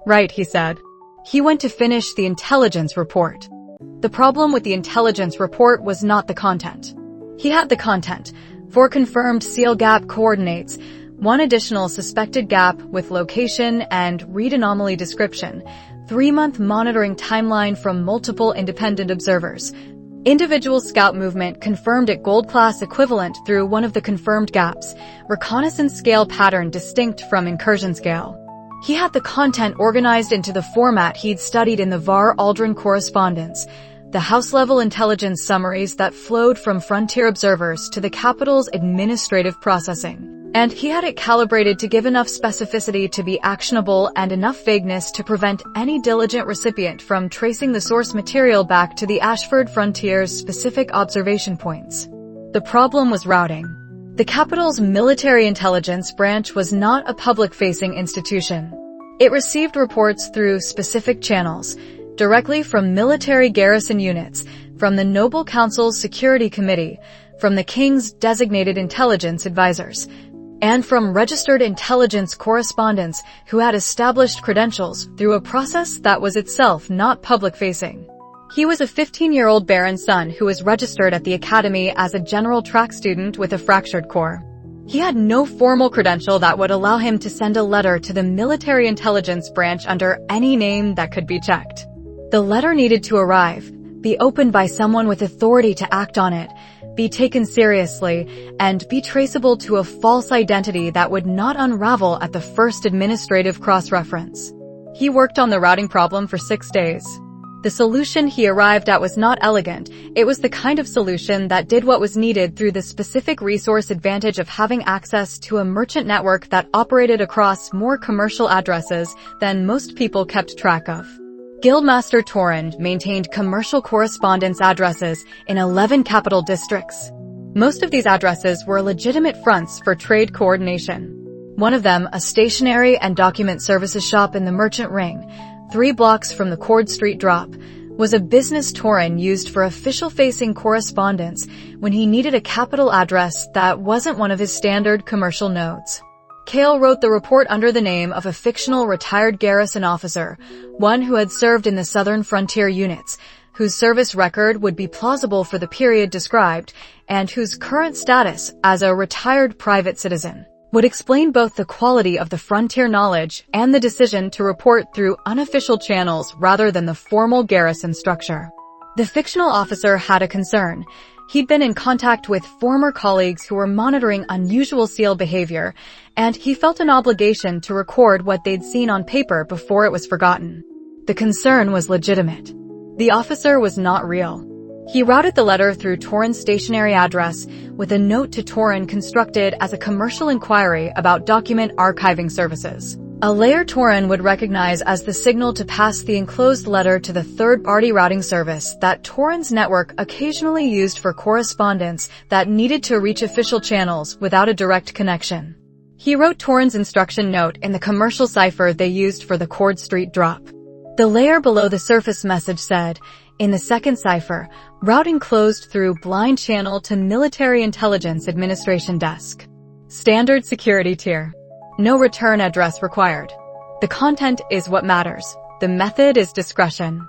S1: Right, he said. He went to finish the intelligence report. The problem with the intelligence report was not the content. He had the content, 4 confirmed seal gap coordinates, 1 additional suspected gap with location and read anomaly description, 3-month monitoring timeline from multiple independent observers. Individual scout movement confirmed at gold class equivalent through one of the confirmed gaps, reconnaissance scale pattern distinct from incursion scale. He had the content organized into the format he'd studied in the Var Aldrin correspondence, the house-level intelligence summaries that flowed from frontier observers to the capital's administrative processing. And he had it calibrated to give enough specificity to be actionable and enough vagueness to prevent any diligent recipient from tracing the source material back to the Ashford frontier's specific observation points. The problem was routing. The capital's military intelligence branch was not a public-facing institution. It received reports through specific channels, directly from military garrison units, from the Noble Council's Security Committee, from the King's designated intelligence advisors, and from registered intelligence correspondents who had established credentials through a process that was itself not public-facing. He was a 15-year-old Baron's son who was registered at the academy as a general track student with a fractured core. He had no formal credential that would allow him to send a letter to the military intelligence branch under any name that could be checked. The letter needed to arrive, be opened by someone with authority to act on it, be taken seriously, and be traceable to a false identity that would not unravel at the first administrative cross-reference. He worked on the routing problem for 6 days. The solution he arrived at was not elegant. It was the kind of solution that did what was needed through the specific resource advantage of having access to a merchant network that operated across more commercial addresses than most people kept track of. Guildmaster Torrend maintained commercial correspondence addresses in 11 capital districts. Most of these addresses were legitimate fronts for trade coordination. One of them, a stationery and document services shop in the Merchant Ring, 3 blocks from the Cord Street Drop, was a business Torrend used for official-facing correspondence when he needed a capital address that wasn't one of his standard commercial nodes. Kael wrote the report under the name of a fictional retired garrison officer, one who had served in the southern frontier units, whose service record would be plausible for the period described, and whose current status as a retired private citizen would explain both the quality of the frontier knowledge and the decision to report through unofficial channels rather than the formal garrison structure. The fictional officer had a concern. He'd been in contact with former colleagues who were monitoring unusual SEAL behavior, and he felt an obligation to record what they'd seen on paper before it was forgotten. The concern was legitimate. The officer was not real. He routed the letter through Torrin's stationary address with a note to Torrin constructed as a commercial inquiry about document archiving services. A layer Torrin would recognize as the signal to pass the enclosed letter to the third-party routing service that Torrin's network occasionally used for correspondence that needed to reach official channels without a direct connection. He wrote Torrin's instruction note in the commercial cipher they used for the Cord Street drop. The layer below the surface message said, in the second cipher, routing closed through blind channel to Military Intelligence Administration Desk. Standard security tier. No return address required. The content is what matters. The method is discretion.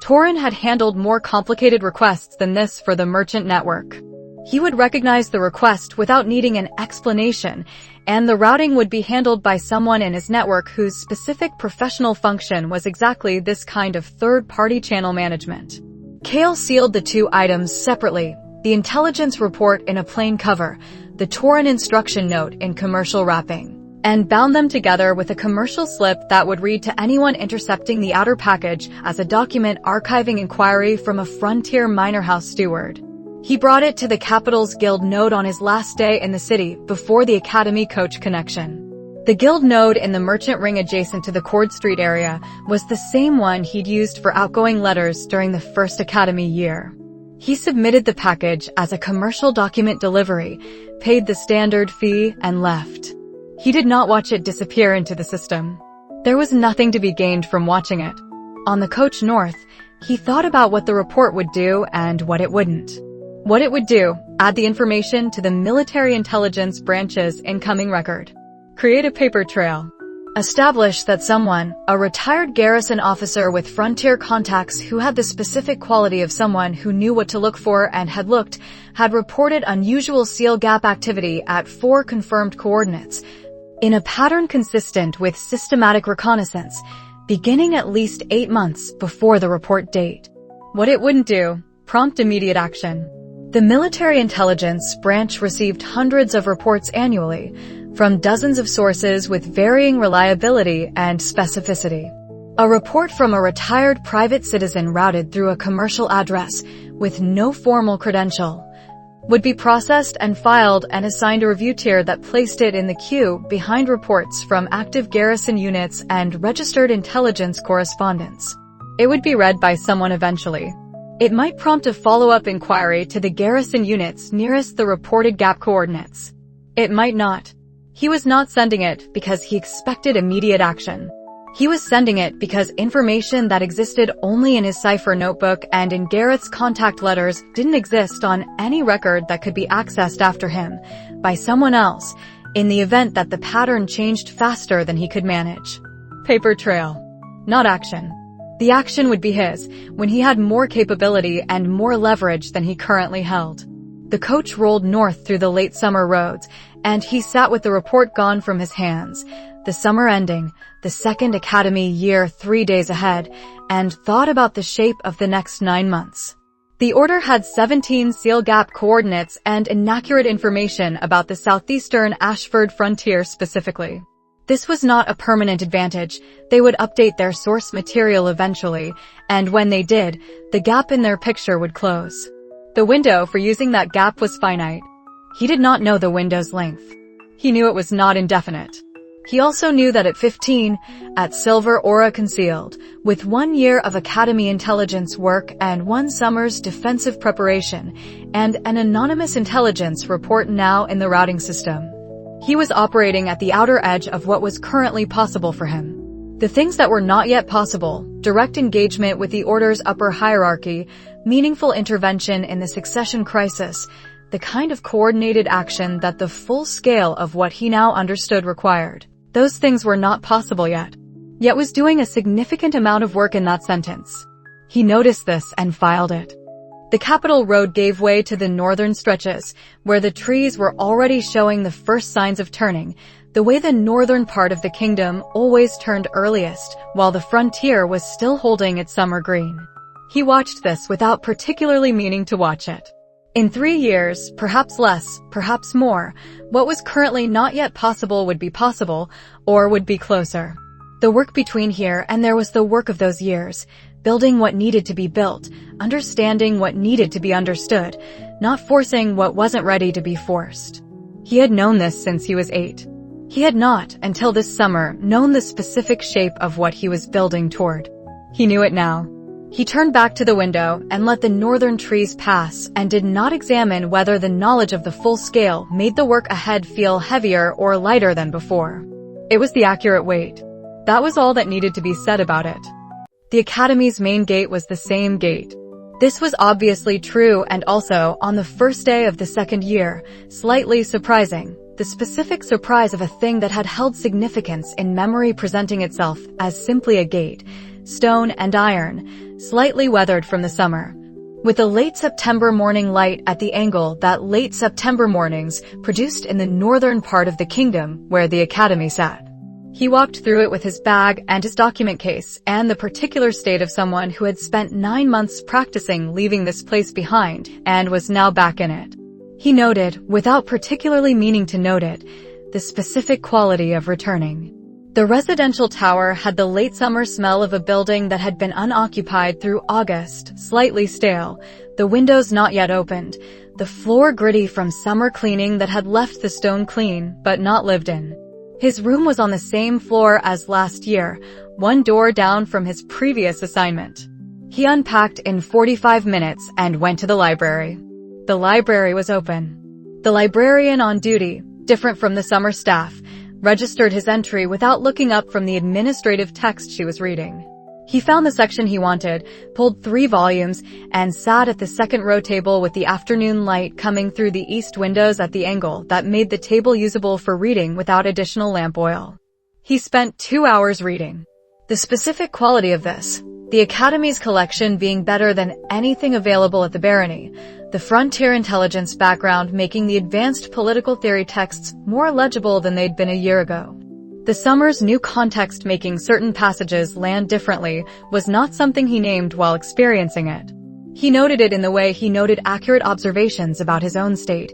S1: Torrin had handled more complicated requests than this for the merchant network. He would recognize the request without needing an explanation, and the routing would be handled by someone in his network whose specific professional function was exactly this kind of third-party channel management. Kael sealed the two items separately, the intelligence report in a plain cover, the Torrin instruction note in commercial wrapping, and bound them together with a commercial slip that would read to anyone intercepting the outer package as a document archiving inquiry from a frontier minor house steward. He brought it to the Capital's Guild node on his last day in the city before the Academy coach connection. The Guild node in the merchant ring adjacent to the Cord Street area was the same one he'd used for outgoing letters during the first Academy year. He submitted the package as a commercial document delivery, paid the standard fee, and left. He did not watch it disappear into the system. There was nothing to be gained from watching it. On the coach north, he thought about what the report would do and what it wouldn't. What it would do, add the information to the Military Intelligence Branch's incoming record. Create a paper trail. Establish that someone, a retired garrison officer with frontier contacts who had the specific quality of someone who knew what to look for and had looked, had reported unusual SEAL gap activity at 4 confirmed coordinates, in a pattern consistent with systematic reconnaissance, beginning at least 8 months before the report date. What it wouldn't do, prompt immediate action. The Military Intelligence Branch received hundreds of reports annually, from dozens of sources with varying reliability and specificity. A report from a retired private citizen routed through a commercial address, with no formal credential, would be processed and filed and assigned a review tier that placed it in the queue behind reports from active garrison units and registered intelligence correspondents. It would be read by someone eventually. It might prompt a follow-up inquiry to the garrison units nearest the reported gap coordinates. It might not. He was not sending it because he expected immediate action. He was sending it because information that existed only in his cipher notebook and in Gareth's contact letters didn't exist on any record that could be accessed after him, by someone else, in the event that the pattern changed faster than he could manage. Paper trail. Not action. The action would be his, when he had more capability and more leverage than he currently held. The coach rolled north through the late summer roads, and he sat with the report gone from his hands, the summer ending, the second Academy year 3 days ahead, and thought about the shape of the next 9 months. The order had 17 SEAL gap coordinates and inaccurate information about the southeastern Ashford frontier specifically. This was not a permanent advantage. They would update their source material eventually, and when they did, the gap in their picture would close. The window for using that gap was finite. He did not know the window's length. He knew it was not indefinite. He also knew that at 15, at Silver Aura Concealed, with 1 year of Academy intelligence work and 1 summer's defensive preparation, and an anonymous intelligence report now in the routing system, he was operating at the outer edge of what was currently possible for him. The things that were not yet possible, direct engagement with the Order's upper hierarchy, meaningful intervention in the succession crisis, the kind of coordinated action that the full scale of what he now understood required. Those things were not possible yet was doing a significant amount of work in that sentence. He noticed this and filed it. The capital road gave way to the northern stretches, where the trees were already showing the first signs of turning, the way the northern part of the kingdom always turned earliest, while the frontier was still holding its summer green. He watched this without particularly meaning to watch it. In 3 years, perhaps less, perhaps more, what was currently not yet possible would be possible, or would be closer. The work between here and there was the work of those years, building what needed to be built, understanding what needed to be understood, not forcing what wasn't ready to be forced. He had known this since he was 8. He had not, until this summer, known the specific shape of what he was building toward. He knew it now. He turned back to the window and let the northern trees pass and did not examine whether the knowledge of the full scale made the work ahead feel heavier or lighter than before. It was the accurate weight. That was all that needed to be said about it. The academy's main gate was the same gate. This was obviously true and also, on the first day of the second year, slightly surprising. The specific surprise of a thing that had held significance in memory presenting itself as simply a gate, stone and iron, slightly weathered from the summer. With a late September morning light at the angle that late September mornings produced in the northern part of the kingdom where the academy sat. He walked through it with his bag and his document case and the particular state of someone who had spent 9 months practicing leaving this place behind and was now back in it. He noted, without particularly meaning to note it, the specific quality of returning. The residential tower had the late summer smell of a building that had been unoccupied through August, slightly stale, the windows not yet opened, the floor gritty from summer cleaning that had left the stone clean but not lived in. His room was on the same floor as last year, 1 door down from his previous assignment. He unpacked in 45 minutes and went to the library. The library was open. The librarian on duty, different from the summer staff, registered his entry without looking up from the administrative text she was reading. He found the section he wanted, pulled 3 volumes, and sat at the second row table with the afternoon light coming through the east windows at the angle that made the table usable for reading without additional lamp oil. He spent 2 hours reading. The specific quality of this, the Academy's collection being better than anything available at the Barony, the frontier intelligence background making the advanced political theory texts more legible than they'd been a year ago. The summer's new context making certain passages land differently was not something he named while experiencing it. He noted it in the way he noted accurate observations about his own state,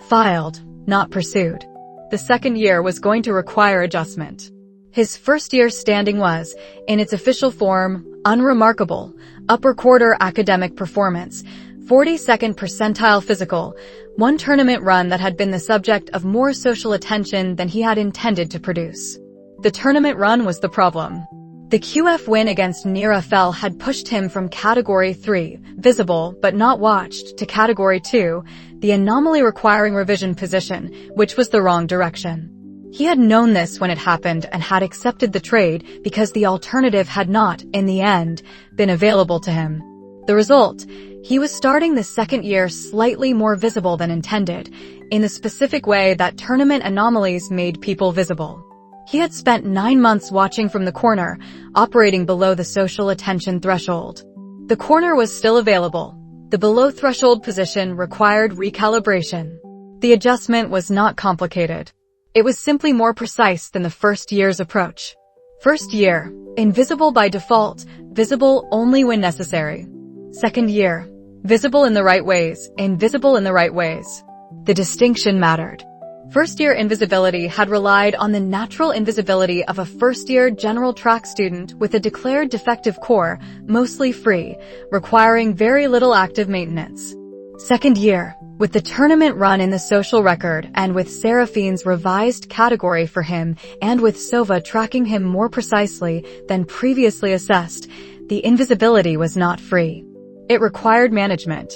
S1: filed, not pursued. The second year was going to require adjustment. His first year standing was, in its official form, unremarkable, upper quarter academic performance, 42nd percentile physical, 1 tournament run that had been the subject of more social attention than he had intended to produce. The tournament run was the problem. The QF win against Lyra Fell had pushed him from Category 3, visible but not watched, to Category 2, the anomaly requiring revision position, which was the wrong direction. He had known this when it happened and had accepted the trade because the alternative had not, in the end, been available to him. The result, he was starting the second year slightly more visible than intended, in the specific way that tournament anomalies made people visible. He had spent 9 months watching from the corner, operating below the social attention threshold. The corner was still available. The below threshold position required recalibration. The adjustment was not complicated. It was simply more precise than the first year's approach. First year, invisible by default, visible only when necessary. Second year, visible in the right ways, invisible in the right ways. The distinction mattered. First-year invisibility had relied on the natural invisibility of a first-year general track student with a declared defective core, mostly free, requiring very little active maintenance. Second year, with the tournament run in the social record and with Seraphine's revised category for him and with Sova tracking him more precisely than previously assessed, the invisibility was not free. It required management.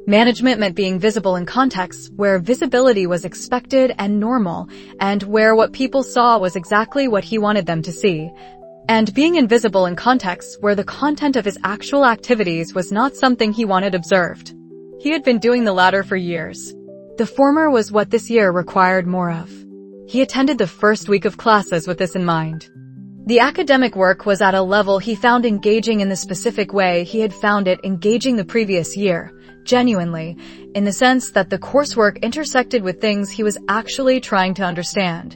S1: Management meant being visible in contexts where visibility was expected and normal, and where what people saw was exactly what he wanted them to see. And being invisible in contexts where the content of his actual activities was not something he wanted observed. He had been doing the latter for years. The former was what this year required more of. He attended the first week of classes with this in mind. The academic work was at a level he found engaging in the specific way he had found it engaging the previous year, genuinely, in the sense that the coursework intersected with things he was actually trying to understand,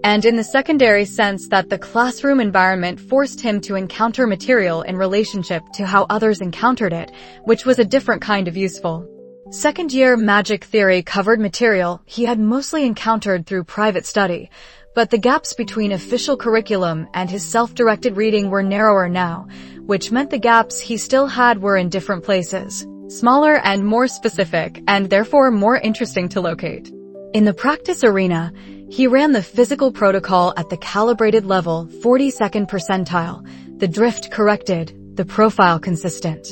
S1: and in the secondary sense that the classroom environment forced him to encounter material in relationship to how others encountered it, which was a different kind of useful. Second-year magic theory covered material he had mostly encountered through private study, but the gaps between official curriculum and his self-directed reading were narrower now, which meant the gaps he still had were in different places, smaller and more specific, and therefore more interesting to locate. In the practice arena, he ran the physical protocol at the calibrated level 42nd percentile, the drift corrected, the profile consistent.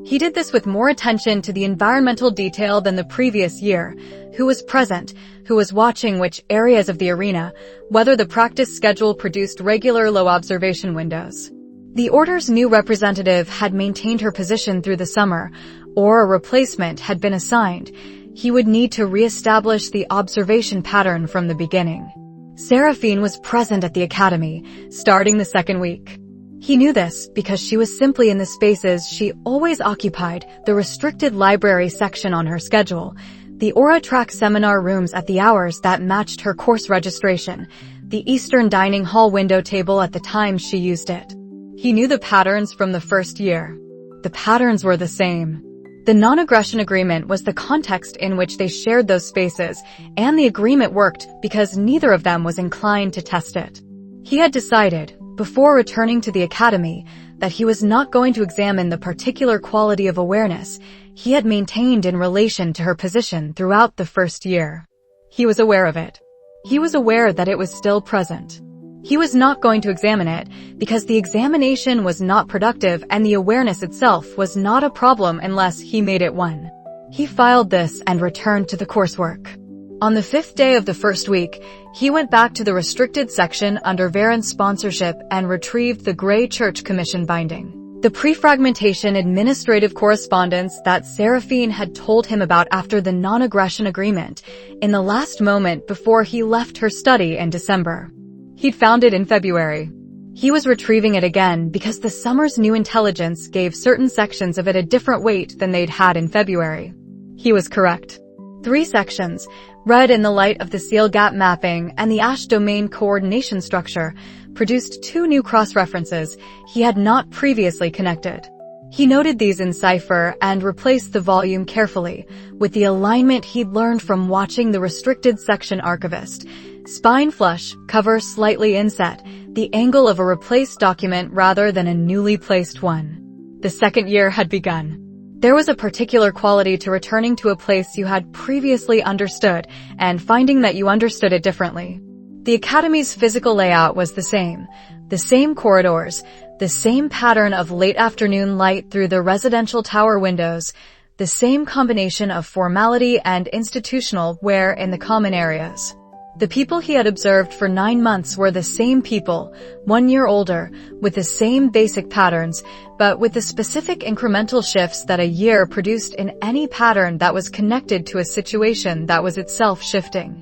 S1: He did this with more attention to the environmental detail than the previous year, who was present, who was watching which areas of the arena, whether the practice schedule produced regular low observation windows. The Order's new representative had maintained her position through the summer, or a replacement had been assigned. He would need to re-establish the observation pattern from the beginning. Seraphine was present at the academy, starting the second week. He knew this because she was simply in the spaces she always occupied, the restricted library section on her schedule, the Aura Track seminar rooms at the hours that matched her course registration, the Eastern dining hall window table at the time she used it. He knew the patterns from the first year. The patterns were the same. The non-aggression agreement was the context in which they shared those spaces, and the agreement worked because neither of them was inclined to test it. He had decided, before returning to the academy, that he was not going to examine the particular quality of awareness he had maintained in relation to her position throughout the first year. He was aware of it. He was aware that it was still present. He was not going to examine it because the examination was not productive and the awareness itself was not a problem unless he made it one. He filed this and returned to the coursework. On the fifth day of the first week, he went back to the restricted section under Varen's sponsorship and retrieved the Grey Church Commission binding, the pre-fragmentation administrative correspondence that Seraphine had told him about after the non-aggression agreement, in the last moment before he left her study in December. He'd found it in February. He was retrieving it again because the summer's new intelligence gave certain sections of it a different weight than they'd had in February. He was correct. 3 sections, read in the light of the seal gap mapping and the Ash domain coordination structure, produced 2 new cross-references he had not previously connected. He noted these in cipher and replaced the volume carefully, with the alignment he'd learned from watching the restricted section archivist. Spine flush, cover slightly inset, the angle of a replaced document rather than a newly placed one. The second year had begun. There was a particular quality to returning to a place you had previously understood and finding that you understood it differently. The academy's physical layout was the same corridors, the same pattern of late afternoon light through the residential tower windows, the same combination of formality and institutional wear in the common areas. The people he had observed for 9 months were the same people, 1 year older, with the same basic patterns, but with the specific incremental shifts that a year produced in any pattern that was connected to a situation that was itself shifting.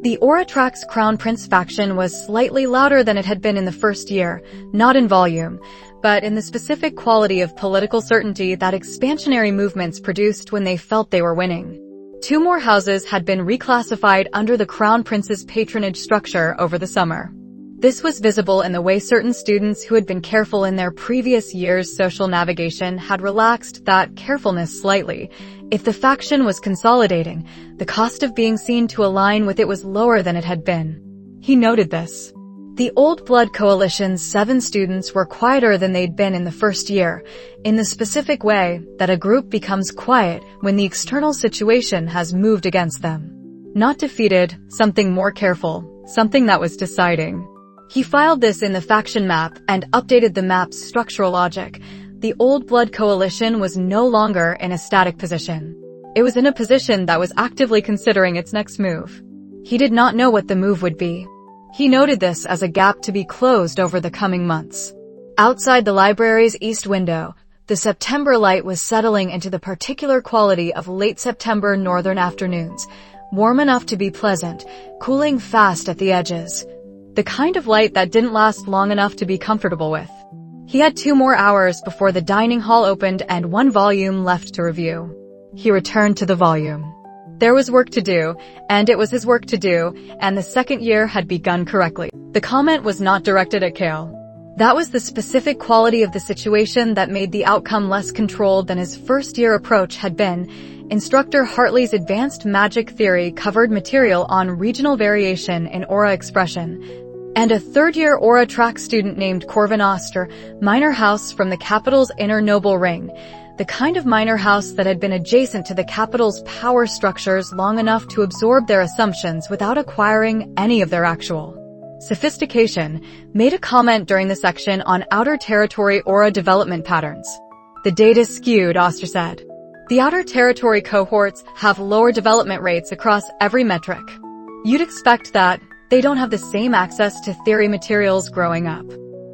S1: The Auratrax Crown Prince faction was slightly louder than it had been in the first year, not in volume, but in the specific quality of political certainty that expansionary movements produced when they felt they were winning. 2 more houses had been reclassified under the Crown Prince's patronage structure over the summer. This was visible in the way certain students who had been careful in their previous year's social navigation had relaxed that carefulness slightly. If the faction was consolidating, the cost of being seen to align with it was lower than it had been. He noted this. The Old Blood Coalition's 7 students were quieter than they'd been in the first year, in the specific way that a group becomes quiet when the external situation has moved against them. Not defeated, something more careful, something that was deciding. He filed this in the faction map and updated the map's structural logic. The Old Blood Coalition was no longer in a static position. It was in a position that was actively considering its next move. He did not know what the move would be. He noted this as a gap to be closed over the coming months. Outside the library's east window, the September light was settling into the particular quality of late September northern afternoons, warm enough to be pleasant, cooling fast at the edges. The kind of light that didn't last long enough to be comfortable with. He had 2 more hours before the dining hall opened and 1 volume left to review. He returned to the volume. There was work to do, and it was his work to do, and the second year had begun correctly. The comment was not directed at Kael. That was the specific quality of the situation that made the outcome less controlled than his first-year approach had been. Instructor Hartley's advanced magic theory covered material on regional variation in aura expression, and a third-year aura track student named Corvin Oster, minor house from the capital's inner noble ring, the kind of minor house that had been adjacent to the capital's power structures long enough to absorb their assumptions without acquiring any of their actual sophistication, made a comment during the section on outer territory aura development patterns. The data's skewed, Oster said. The outer territory cohorts have lower development rates across every metric. You'd expect that. They don't have the same access to theory materials growing up.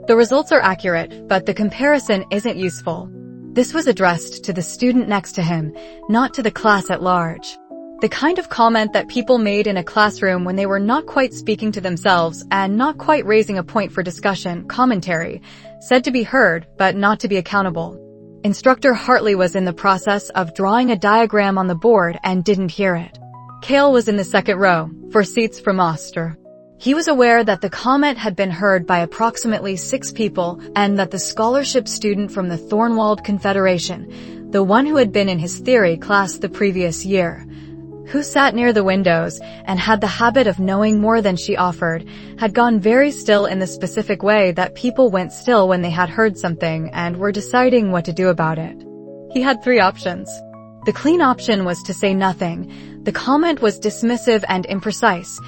S1: The results are accurate, but the comparison isn't useful. This was addressed to the student next to him, not to the class at large. The kind of comment that people made in a classroom when they were not quite speaking to themselves and not quite raising a point for discussion, commentary, said to be heard, but not to be accountable. Instructor Hartley was in the process of drawing a diagram on the board and didn't hear it. Kael was in the second row, 4 seats from Oster. He was aware that the comment had been heard by approximately 6 people and that the scholarship student from the Thornwald Confederation, the one who had been in his theory class the previous year, who sat near the windows and had the habit of knowing more than she offered, had gone very still in the specific way that people went still when they had heard something and were deciding what to do about it. He had 3 options. The clean option was to say nothing. The comment was dismissive and imprecise,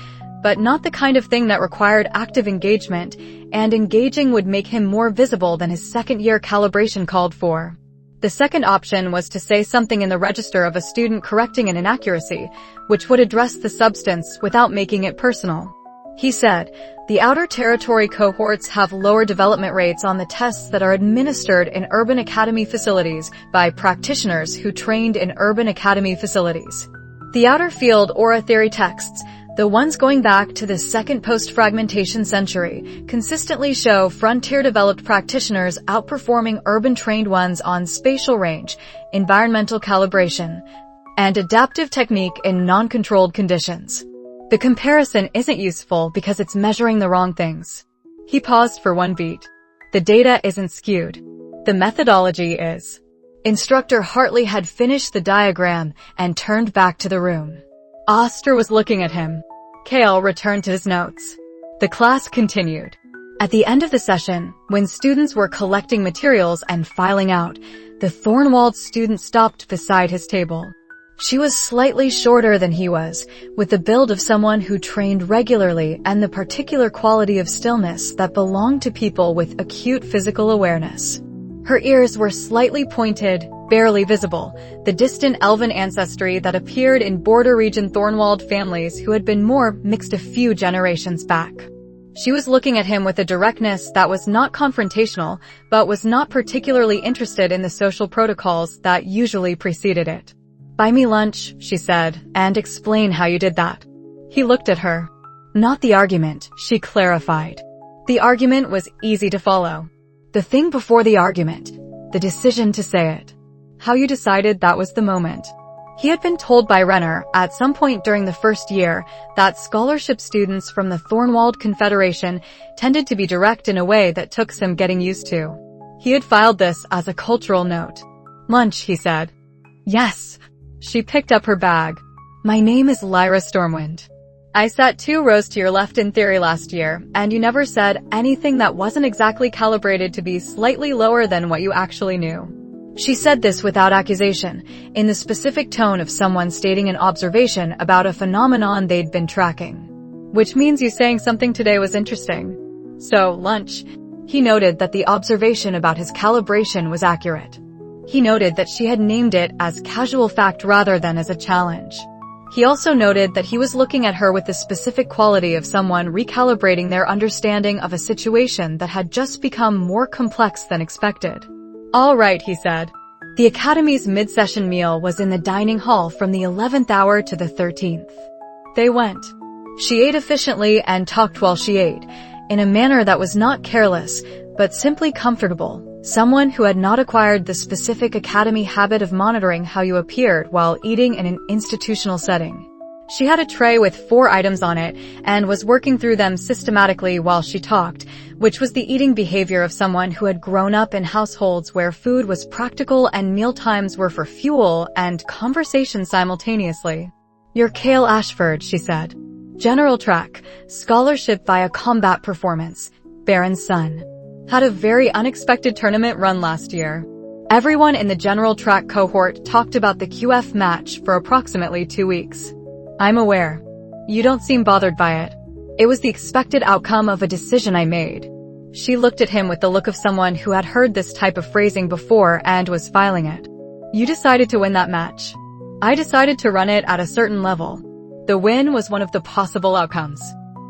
S1: but not the kind of thing that required active engagement, and engaging would make him more visible than his second-year calibration called for. The second option was to say something in the register of a student correcting an inaccuracy, which would address the substance without making it personal. He said, the outer territory cohorts have lower development rates on the tests that are administered in urban academy facilities by practitioners who trained in urban academy facilities. The outer field aura theory texts, the ones going back to the second post-fragmentation century, consistently show frontier-developed practitioners outperforming urban-trained ones on spatial range, environmental calibration, and adaptive technique in non-controlled conditions. The comparison isn't useful because it's measuring the wrong things. He paused for 1 beat. The data isn't skewed. The methodology is. Instructor Hartley had finished the diagram and turned back to the room. Oster was looking at him. Kael returned to his notes. The class continued. At the end of the session, when students were collecting materials and filing out, the Thornwald student stopped beside his table. She was slightly shorter than he was, with the build of someone who trained regularly and the particular quality of stillness that belonged to people with acute physical awareness. Her ears were slightly pointed, barely visible, the distant elven ancestry that appeared in border region Thornwald families who had been more mixed a few generations back. She was looking at him with a directness that was not confrontational, but was not particularly interested in the social protocols that usually preceded it. Buy me lunch, she said, and explain how you did that. He looked at her. Not the argument, she clarified. The argument was easy to follow. The thing before the argument, the decision to say it. How you decided that was the moment. He had been told by Renner, at some point during the first year, that scholarship students from the Thornwald Confederation tended to be direct in a way that took some getting used to. He had filed this as a cultural note. Lunch, he said. Yes. She picked up her bag. My name is Lyra Stormwind. I sat 2 rows to your left in theory last year, and you never said anything that wasn't exactly calibrated to be slightly lower than what you actually knew. She said this without accusation, in the specific tone of someone stating an observation about a phenomenon they'd been tracking. Which means you saying something today was interesting. So, lunch. He noted that the observation about his calibration was accurate. He noted that she had named it as casual fact rather than as a challenge. He also noted that he was looking at her with the specific quality of someone recalibrating their understanding of a situation that had just become more complex than expected. All right, he said. The Academy's mid-session meal was in the dining hall from the 11th hour to the 13th. They went. She ate efficiently and talked while she ate, in a manner that was not careless, but simply comfortable, Someone who had not acquired the specific academy habit of monitoring how you appeared while eating in an institutional setting. She had a tray with 4 items on it and was working through them systematically while she talked, which was the eating behavior of someone who had grown up in households where food was practical and mealtimes were for fuel and conversation simultaneously. "You're Kael Ashford," she said. "General track, scholarship via combat performance, Baron's son. Had a very unexpected tournament run last year. Everyone in the general track cohort talked about the QF match for approximately 2 weeks. I'm aware. You don't seem bothered by it. It was the expected outcome of a decision I made." She looked at him with the look of someone who had heard this type of phrasing before and was filing it. "You decided to win that match. I decided to run it at a certain level. The win was one of the possible outcomes.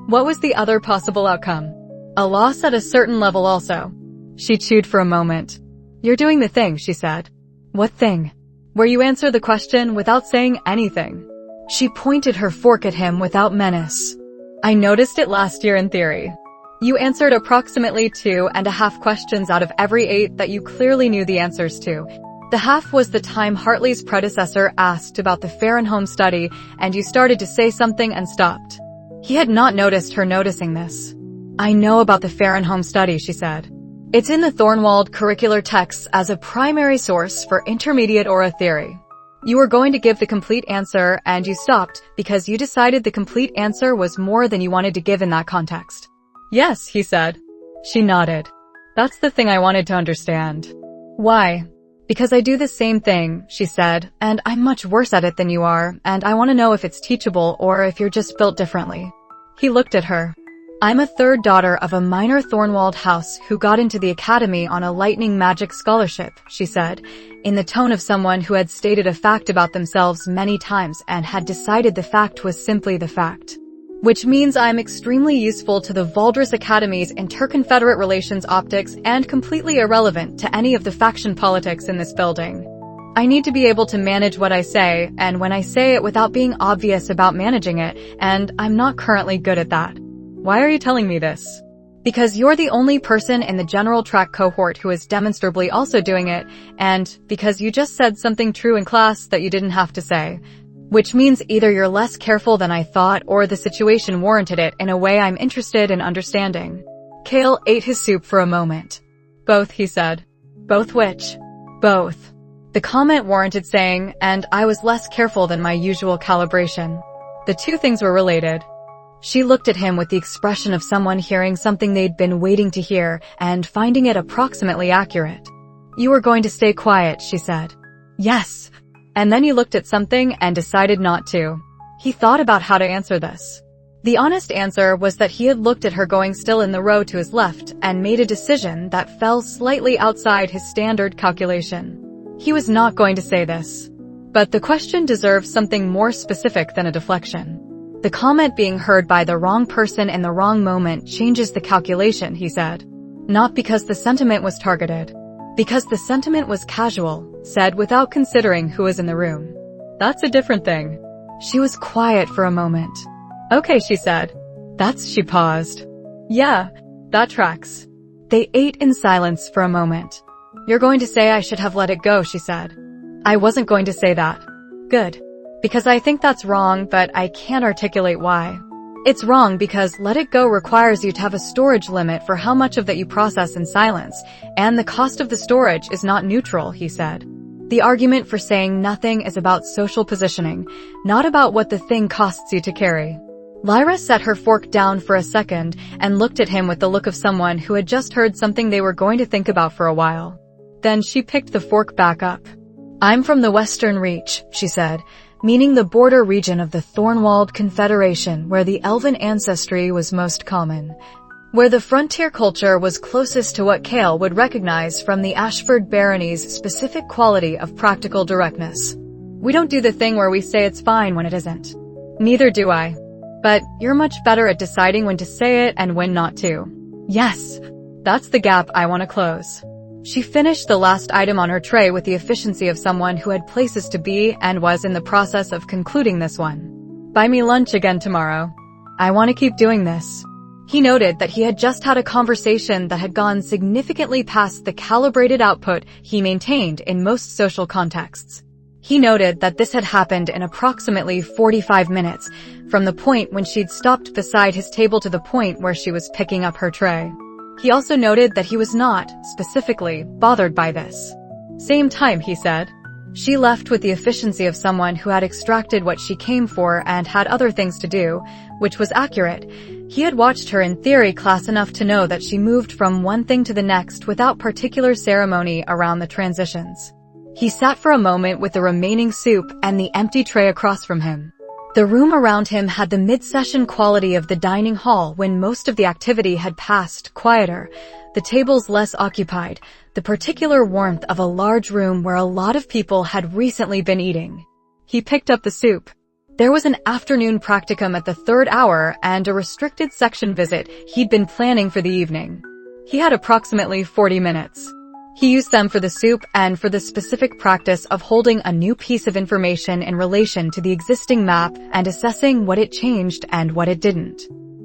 S1: What was the other possible outcome? A loss at a certain level also." She chewed for a moment. "You're doing the thing," she said. "What thing?" "Where you answer the question without saying anything." She pointed her fork at him without menace. "I noticed it last year in theory. You answered approximately 2.5 questions out of every 8 that you clearly knew the answers to. The half was the time Hartley's predecessor asked about the Fahrenholm study, and you started to say something and stopped." He had not noticed her noticing this. "I know about the Fahrenholm study," she said. "It's in the Thornwald curricular texts as a primary source for intermediate aura theory. You were going to give the complete answer and you stopped because you decided the complete answer was more than you wanted to give in that context." "Yes," he said. She nodded. "That's the thing I wanted to understand." "Why?" "Because I do the same thing," she said, "and I'm much worse at it than you are, and I want to know if it's teachable or if you're just built differently." He looked at her. "I'm a 3rd daughter of a minor Thornwald house who got into the academy on a lightning magic scholarship," she said, in the tone of someone who had stated a fact about themselves many times and had decided the fact was simply the fact. "Which means I'm extremely useful to the Valdris Academy's interconfederate relations optics and completely irrelevant to any of the faction politics in this building. I need to be able to manage what I say, and when I say it without being obvious about managing it, and I'm not currently good at that." "Why are you telling me this?" "Because you're the only person in the general track cohort who is demonstrably also doing it, and because you just said something true in class that you didn't have to say. Which means either you're less careful than I thought or the situation warranted it in a way I'm interested in understanding." Kael ate his soup for a moment. "Both," he said. "Both which?" "Both." The comment warranted saying, and I was less careful than my usual calibration. The 2 things were related. She looked at him with the expression of someone hearing something they'd been waiting to hear and finding it approximately accurate. "You were going to stay quiet," she said. "Yes." And then he looked at something and decided not to. He thought about how to answer this. The honest answer was that he had looked at her going still in the row to his left and made a decision that fell slightly outside his standard calculation. He was not going to say this. But the question deserves something more specific than a deflection. "The comment being heard by the wrong person in the wrong moment changes the calculation," he said. "Not because the sentiment was targeted. Because the sentiment was casual, said without considering who was in the room. That's a different thing." She was quiet for a moment. "Okay," she said. She paused. "Yeah, that tracks." They ate in silence for a moment. "You're going to say I should have let it go," she said. "I wasn't going to say that." "Good. Because I think that's wrong, but I can't articulate why." "It's wrong because let it go requires you to have a storage limit for how much of that you process in silence, and the cost of the storage is not neutral," he said. "The argument for saying nothing is about social positioning, not about what the thing costs you to carry." Lyra set her fork down for a second and looked at him with the look of someone who had just heard something they were going to think about for a while. Then she picked the fork back up. "I'm from the Western Reach," she said, meaning the border region of the Thornwald Confederation where the elven ancestry was most common, where the frontier culture was closest to what Kael would recognize from the Ashford Barony's specific quality of practical directness. "We don't do the thing where we say it's fine when it isn't." "Neither do I. But you're much better at deciding when to say it and when not to." "Yes, that's the gap I want to close." She finished the last item on her tray with the efficiency of someone who had places to be and was in the process of concluding this one. "Buy me lunch again tomorrow. I want to keep doing this." He noted that he had just had a conversation that had gone significantly past the calibrated output he maintained in most social contexts. He noted that this had happened in approximately 45 minutes, from the point when she'd stopped beside his table to the point where she was picking up her tray. He also noted that he was not, specifically, bothered by this. Same time, he said. She left with the efficiency of someone who had extracted what she came for and had other things to do, which was accurate. He had watched her in theory class enough to know that she moved from one thing to the next without particular ceremony around the transitions. He sat for a moment with the remaining soup and the empty tray across from him. The room around him had the mid-session quality of the dining hall when most of the activity had passed, quieter, the tables less occupied, the particular warmth of a large room where a lot of people had recently been eating. He picked up the soup. There was an afternoon practicum at the 3rd hour and a restricted section visit he'd been planning for the evening. He had approximately 40 minutes. He used them for the soup and for the specific practice of holding a new piece of information in relation to the existing map and assessing what it changed and what it didn't.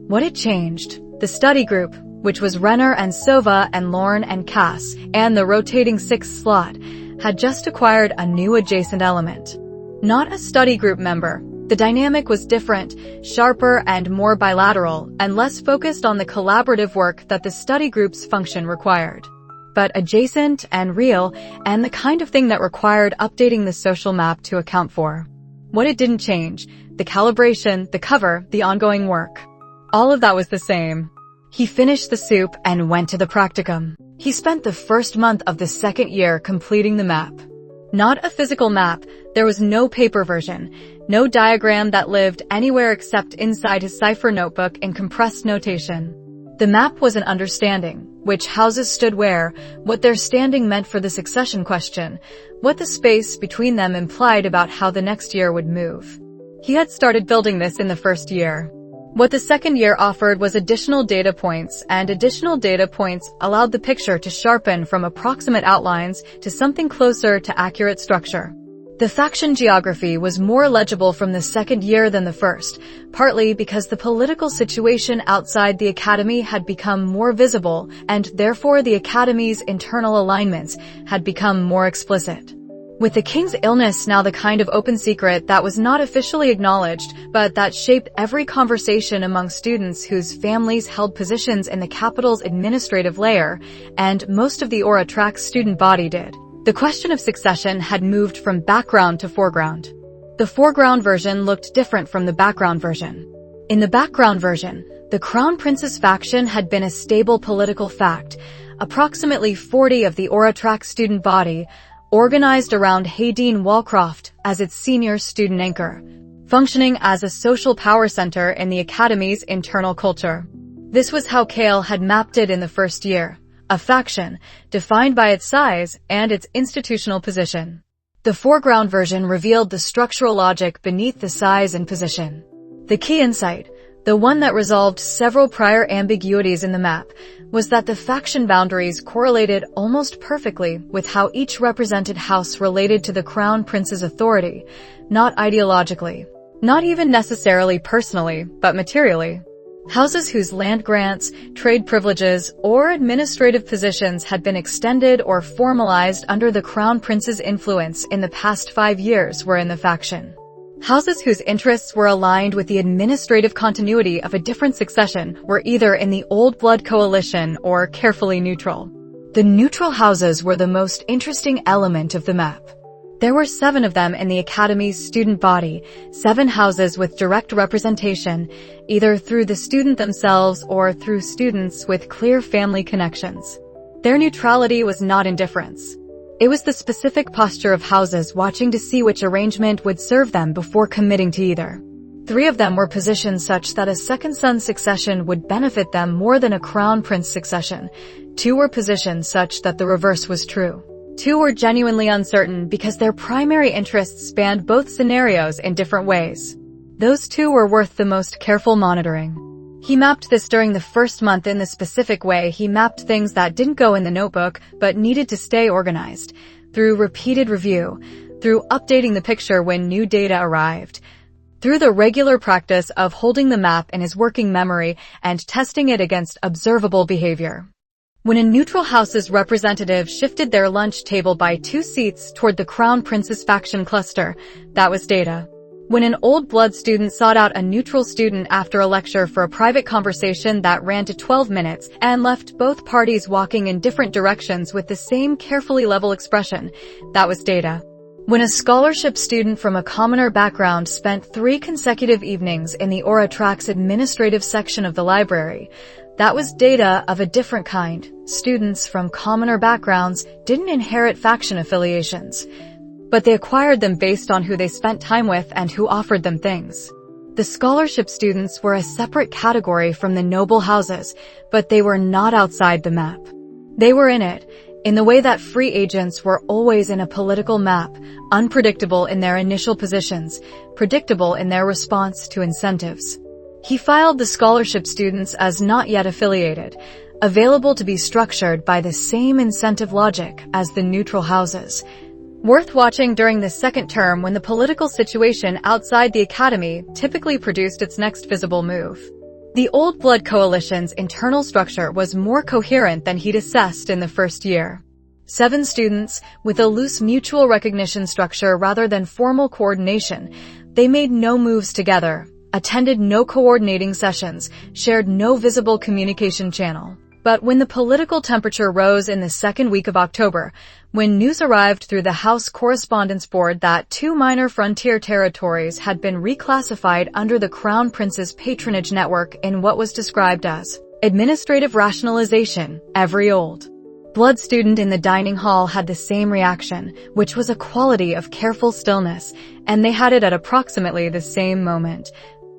S1: What it changed, the study group, which was Renner and Sova and Lorne and Cass, and the rotating 6th slot, had just acquired a new adjacent element. Not a study group member. The dynamic was different, sharper and more bilateral, and less focused on the collaborative work that the study group's function required. But adjacent and real, and the kind of thing that required updating the social map to account for. What it didn't change, the calibration, the cover, the ongoing work. All of that was the same. He finished the soup and went to the practicum. He spent the first month of the 2nd year completing the map. Not a physical map, there was no paper version, no diagram that lived anywhere except inside his cipher notebook in compressed notation. The map was an understanding, which houses stood where, what their standing meant for the succession question, what the space between them implied about how the next year would move. He had started building this in the 1st year. What the 2nd year offered was additional data points, and additional data points allowed the picture to sharpen from approximate outlines to something closer to accurate structure. The faction geography was more legible from the 2nd year than the 1st, partly because the political situation outside the Academy had become more visible, and therefore the Academy's internal alignments had become more explicit. With the King's illness now the kind of open secret that was not officially acknowledged, but that shaped every conversation among students whose families held positions in the capital's administrative layer, and most of the Aura Track's student body did. The question of succession had moved from background to foreground. The foreground version looked different from the background version. In the background version, the Crown Prince's faction had been a stable political fact, approximately 40 of the Aura Track student body, organized around Haydeen Walcroft as its senior student anchor, functioning as a social power center in the Academy's internal culture. This was how Kael had mapped it in the 1st year. A faction, defined by its size and its institutional position. The foreground version revealed the structural logic beneath the size and position. The key insight, the one that resolved several prior ambiguities in the map, was that the faction boundaries correlated almost perfectly with how each represented house related to the Crown Prince's authority, not ideologically, not even necessarily personally, but materially. Houses whose land grants, trade privileges, or administrative positions had been extended or formalized under the Crown Prince's influence in the past 5 years were in the faction. Houses whose interests were aligned with the administrative continuity of a different succession were either in the Old Blood Coalition or carefully neutral. The neutral houses were the most interesting element of the map. There were 7 of them in the Academy's student body, 7 houses with direct representation, either through the student themselves or through students with clear family connections. Their neutrality was not indifference. It was the specific posture of houses watching to see which arrangement would serve them before committing to either. 3 of them were positioned such that a second son succession would benefit them more than a Crown Prince succession. 2 were positioned such that the reverse was true. 2 were genuinely uncertain because their primary interests spanned both scenarios in different ways. Those 2 were worth the most careful monitoring. He mapped this during the 1st month in the specific way he mapped things that didn't go in the notebook but needed to stay organized, through repeated review, through updating the picture when new data arrived. through the regular practice of holding the map in his working memory and testing it against observable behavior. When a neutral house's representative shifted their lunch table by 2 seats toward the Crown Prince's faction cluster, that was data. When an Old Blood student sought out a neutral student after a lecture for a private conversation that ran to 12 minutes and left both parties walking in different directions with the same carefully level expression, that was data. When a scholarship student from a commoner background spent 3 consecutive evenings in the Aura Track's administrative section of the library, that was data of a different kind. Students from commoner backgrounds didn't inherit faction affiliations, but they acquired them based on who they spent time with and who offered them things. The scholarship students were a separate category from the noble houses, but they were not outside the map. They were in it, in the way that free agents were always in a political map, unpredictable in their initial positions, predictable in their response to incentives. He filed the scholarship students as not yet affiliated, available to be structured by the same incentive logic as the neutral houses. Worth watching during the second term when the political situation outside the academy typically produced its next visible move. The Old Blood Coalition's internal structure was more coherent than he'd assessed in the first year. 7 students, with a loose mutual recognition structure rather than formal coordination, they made no moves together, attended no coordinating sessions, shared no visible communication channel. But when the political temperature rose in the second week of October, when news arrived through the House Correspondence Board that 2 minor frontier territories had been reclassified under the Crown Prince's patronage network in what was described as administrative rationalization, every Old Blood student in the dining hall had the same reaction, which was a quality of careful stillness, and they had it at approximately the same moment,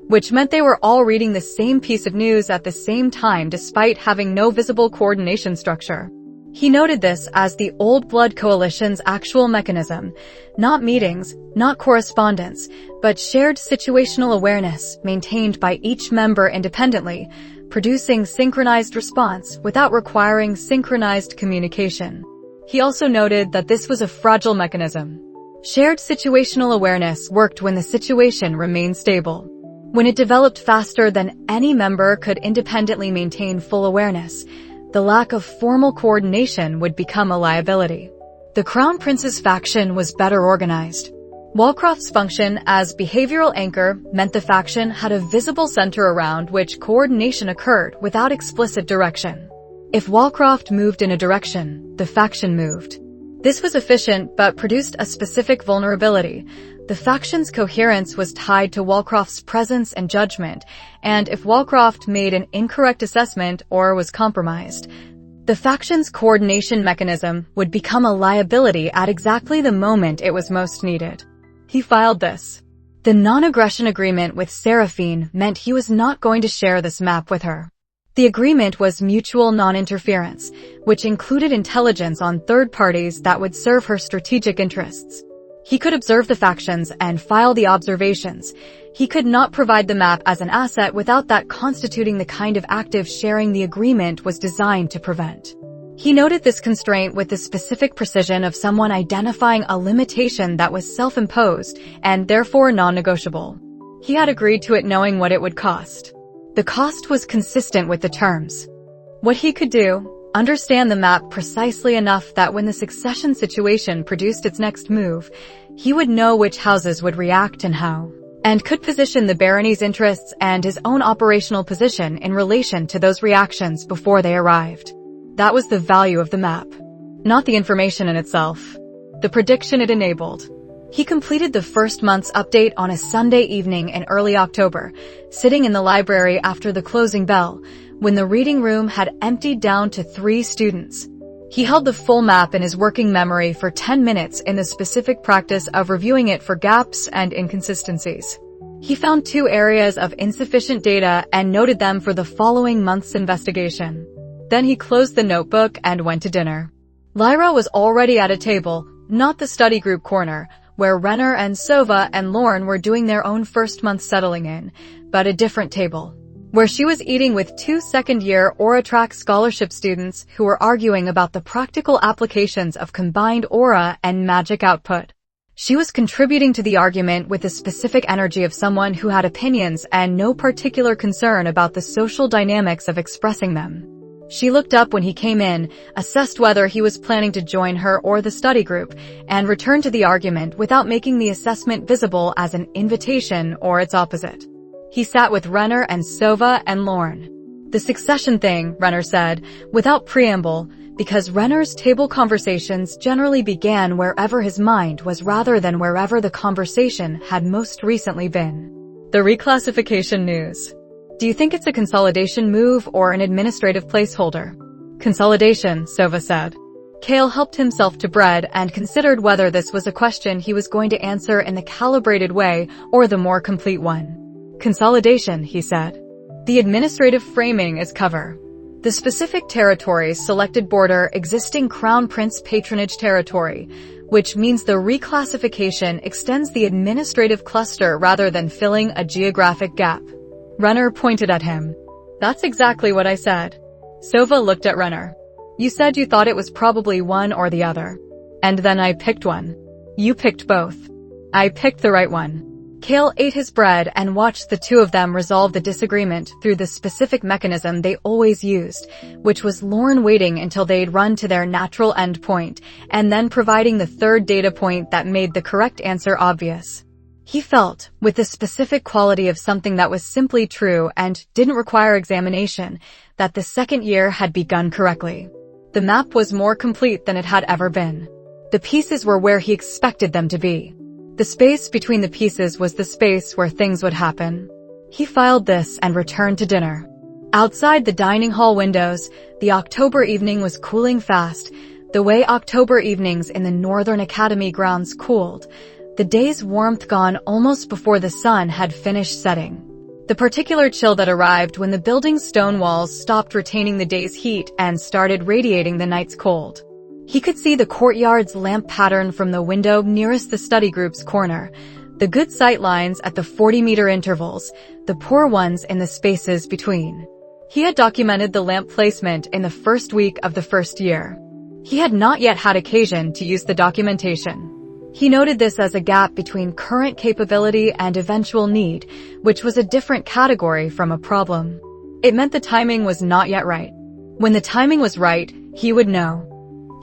S1: which meant they were all reading the same piece of news at the same time despite having no visible coordination structure. He noted this as the Old Blood Coalition's actual mechanism, not meetings, not correspondence, but shared situational awareness maintained by each member independently, producing synchronized response without requiring synchronized communication. He also noted that this was a fragile mechanism. Shared situational awareness worked when the situation remained stable. When it developed faster than any member could independently maintain full awareness, the lack of formal coordination would become a liability. The Crown Prince's faction was better organized. Walcroft's function as behavioral anchor meant the faction had a visible center around which coordination occurred without explicit direction. If Walcroft moved in a direction, the faction moved. This was efficient but produced a specific vulnerability. The faction's coherence was tied to Walcroft's presence and judgment, and if Walcroft made an incorrect assessment or was compromised, the faction's coordination mechanism would become a liability at exactly the moment it was most needed. He filed this. The non-aggression agreement with Seraphine meant he was not going to share this map with her. The agreement was mutual non-interference, which included intelligence on third parties that would serve her strategic interests. He could observe the factions and file the observations. He could not provide the map as an asset without that constituting the kind of active sharing the agreement was designed to prevent. He noted this constraint with the specific precision of someone identifying a limitation that was self-imposed and therefore non-negotiable. He had agreed to it knowing what it would cost. The cost was consistent with the terms. What he could do, understand the map precisely enough that when the succession situation produced its next move, he would know which houses would react and how, and could position the barony's interests and his own operational position in relation to those reactions before they arrived. That was the value of the map, not the information in itself, the prediction it enabled. He completed the first month's update on a Sunday evening in early October, sitting in the library after the closing bell, when the reading room had emptied down to 3 students. He held the full map in his working memory for 10 minutes in the specific practice of reviewing it for gaps and inconsistencies. He found 2 areas of insufficient data and noted them for the following month's investigation. Then he closed the notebook and went to dinner. Lyra was already at a table, not the study group corner, where Renner and Sova and Lorne were doing their own first month settling in, but a different table, where she was eating with 2 second-year Aura Track scholarship students who were arguing about the practical applications of combined aura and magic output. She was contributing to the argument with the specific energy of someone who had opinions and no particular concern about the social dynamics of expressing them. She looked up when he came in, assessed whether he was planning to join her or the study group, and returned to the argument without making the assessment visible as an invitation or its opposite. He sat with Renner and Sova and Lorne. "The succession thing," Renner said, without preamble, because Renner's table conversations generally began wherever his mind was rather than wherever the conversation had most recently been. "The reclassification news. Do you think it's a consolidation move or an administrative placeholder?" "Consolidation," Sova said. Kael helped himself to bread and considered whether this was a question he was going to answer in the calibrated way or the more complete one. "Consolidation," he said. "The administrative framing is cover. The specific territories selected border existing Crown Prince patronage territory, which means the reclassification extends the administrative cluster rather than filling a geographic gap." Renner pointed at him. "That's exactly what I said." Sova looked at Renner. "You said you thought it was probably one or the other. And then I picked one. You picked both. I picked the right one." Kael ate his bread and watched the two of them resolve the disagreement through the specific mechanism they always used, which was Lorne waiting until they'd run to their natural end point, and then providing the third data point that made the correct answer obvious. He felt, with the specific quality of something that was simply true and didn't require examination, that the second year had begun correctly. The map was more complete than it had ever been. The pieces were where he expected them to be. The space between the pieces was the space where things would happen. He filed this and returned to dinner. Outside the dining hall windows, the October evening was cooling fast, the way October evenings in the Northern Academy grounds cooled, the day's warmth gone almost before the sun had finished setting. The particular chill that arrived when the building's stone walls stopped retaining the day's heat and started radiating the night's cold. He could see the courtyard's lamp pattern from the window nearest the study group's corner, the good sight lines at the 40-meter intervals, the poor ones in the spaces between. He had documented the lamp placement in the first week of the first year. He had not yet had occasion to use the documentation. He noted this as a gap between current capability and eventual need, which was a different category from a problem. It meant the timing was not yet right. When the timing was right, he would know.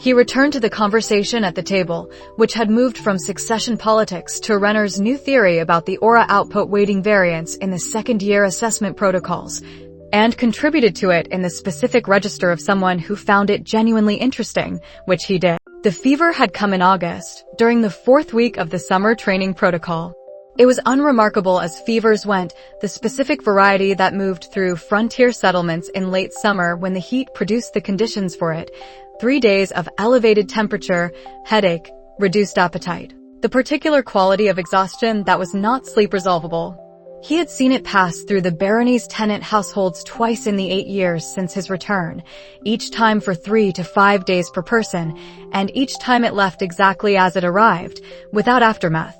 S1: He returned to the conversation at the table, which had moved from succession politics to Renner's new theory about the aura output weighting variance in the second-year assessment protocols, and contributed to it in the specific register of someone who found it genuinely interesting, which he did. The fever had come in August, during the fourth week of the summer training protocol. It was unremarkable as fevers went, the specific variety that moved through frontier settlements in late summer when the heat produced the conditions for it. 3 days of elevated temperature, headache, reduced appetite. The particular quality of exhaustion that was not sleep resolvable. He had seen it pass through the barony's tenant households twice in the 8 years since his return, each time for 3 to 5 days per person, and each time it left exactly as it arrived, without aftermath.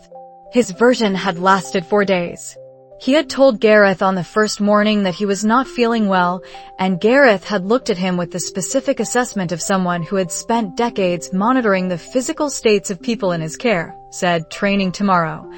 S1: His version had lasted 4 days. He had told Gareth on the first morning that he was not feeling well, and Gareth had looked at him with the specific assessment of someone who had spent decades monitoring the physical states of people in his care, said training tomorrow,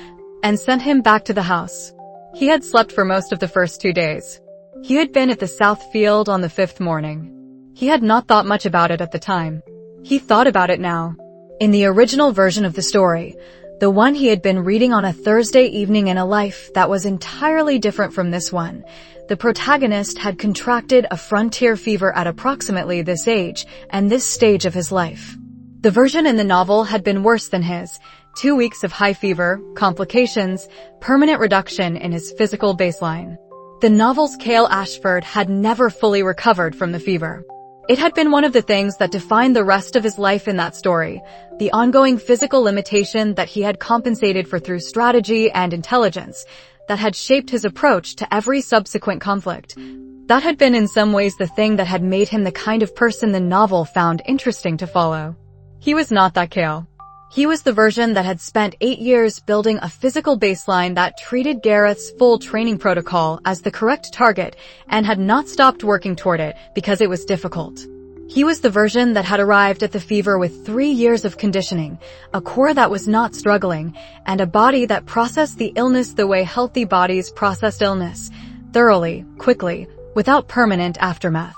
S1: and sent him back to the house. He had slept for most of the first 2 days. He had been at the South Field on the 5th morning. He had not thought much about it at the time. He thought about it now. In the original version of the story, the one he had been reading on a Thursday evening in a life that was entirely different from this one, the protagonist had contracted a frontier fever at approximately this age and this stage of his life. The version in the novel had been worse than his, 2 weeks of high fever, complications, permanent reduction in his physical baseline. The novel's Kael Ashford had never fully recovered from the fever. It had been one of the things that defined the rest of his life in that story, the ongoing physical limitation that he had compensated for through strategy and intelligence, that had shaped his approach to every subsequent conflict. That had been in some ways the thing that had made him the kind of person the novel found interesting to follow. He was not that Kael. He was the version that had spent 8 years building a physical baseline that treated Gareth's full training protocol as the correct target and had not stopped working toward it because it was difficult. He was the version that had arrived at the fever with 3 years of conditioning, a core that was not struggling, and a body that processed the illness the way healthy bodies processed illness, thoroughly, quickly, without permanent aftermath.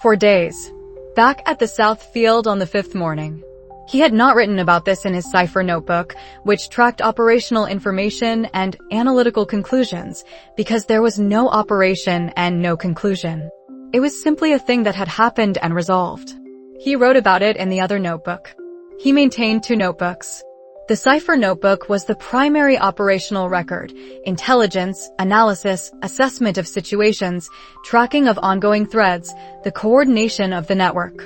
S1: For days. Back at the South Field on the 5th morning. He had not written about this in his cipher notebook, which tracked operational information and analytical conclusions, because there was no operation and no conclusion. It was simply a thing that had happened and resolved. He wrote about it in the other notebook. He maintained 2 notebooks. The cipher notebook was the primary operational record: intelligence, analysis, assessment of situations, tracking of ongoing threads, the coordination of the network.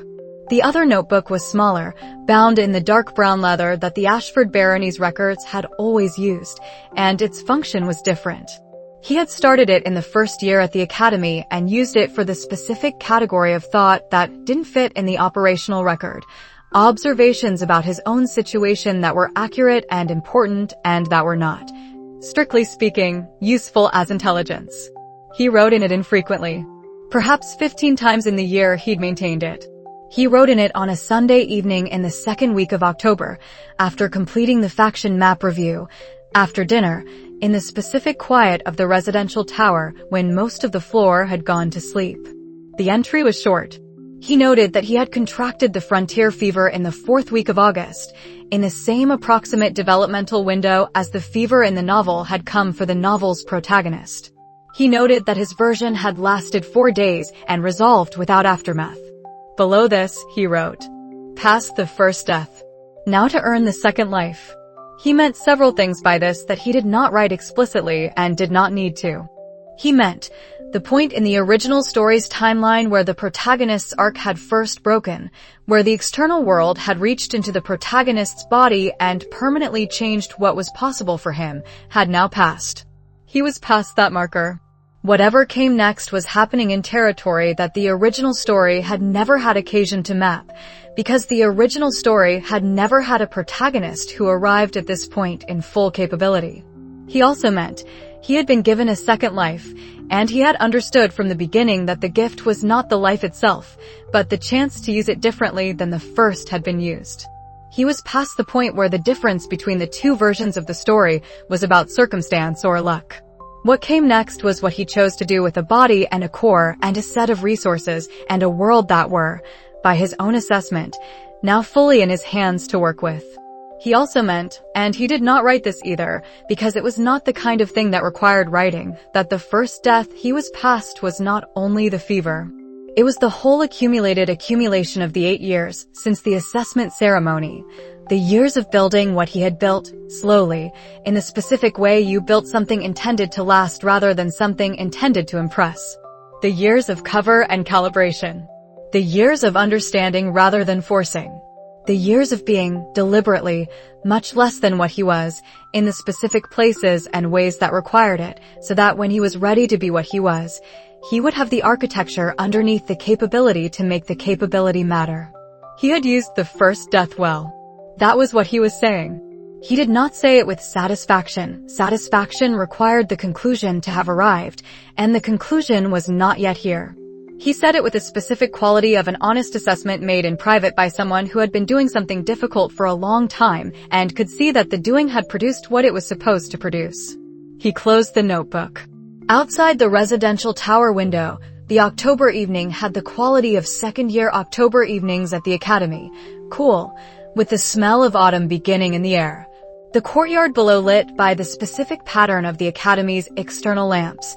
S1: The other notebook was smaller, bound in the dark brown leather that the Ashford Barony's records had always used, and its function was different. He had started it in the first year at the academy and used it for the specific category of thought that didn't fit in the operational record: observations about his own situation that were accurate and important and that were not, strictly speaking, useful as intelligence. He wrote in it infrequently. Perhaps 15 times in the year he'd maintained it. He wrote in it on a Sunday evening in the 2nd week of October, after completing the faction map review, after dinner, in the specific quiet of the residential tower when most of the floor had gone to sleep. The entry was short. He noted that he had contracted the frontier fever in the 4th week of August, in the same approximate developmental window as the fever in the novel had come for the novel's protagonist. He noted that his version had lasted 4 days and resolved without aftermath. Below this, he wrote, "Past the first death. Now to earn the second life." He meant several things by this that he did not write explicitly and did not need to. He meant the point in the original story's timeline where the protagonist's arc had first broken, where the external world had reached into the protagonist's body and permanently changed what was possible for him, had now passed. He was past that marker. Whatever came next was happening in territory that the original story had never had occasion to map, because the original story had never had a protagonist who arrived at this point in full capability. He also meant he had been given a second life, and he had understood from the beginning that the gift was not the life itself, but the chance to use it differently than the first had been used. He was past the point where the difference between the 2 versions of the story was about circumstance or luck. What came next was what he chose to do with a body and a core and a set of resources and a world that were, by his own assessment, now fully in his hands to work with. He also meant, and he did not write this either, because it was not the kind of thing that required writing, that the first death he was past was not only the fever. It was the whole accumulation of the 8 years since the assessment ceremony. The years of building what he had built, slowly, in the specific way you built something intended to last rather than something intended to impress. The years of cover and calibration. The years of understanding rather than forcing. The years of being, deliberately, much less than what he was, in the specific places and ways that required it, so that when he was ready to be what he was, he would have the architecture underneath the capability to make the capability matter. He had used the first death well. That was what he was saying. He did not say it with satisfaction. Satisfaction required the conclusion to have arrived, and the conclusion was not yet here. He said it with a specific quality of an honest assessment made in private by someone who had been doing something difficult for a long time and could see that the doing had produced what it was supposed to produce. He closed the notebook. Outside the residential tower window, the October evening had the quality of second-year October evenings at the academy, cool, with the smell of autumn beginning in the air. The courtyard below lit by the specific pattern of the academy's external lamps,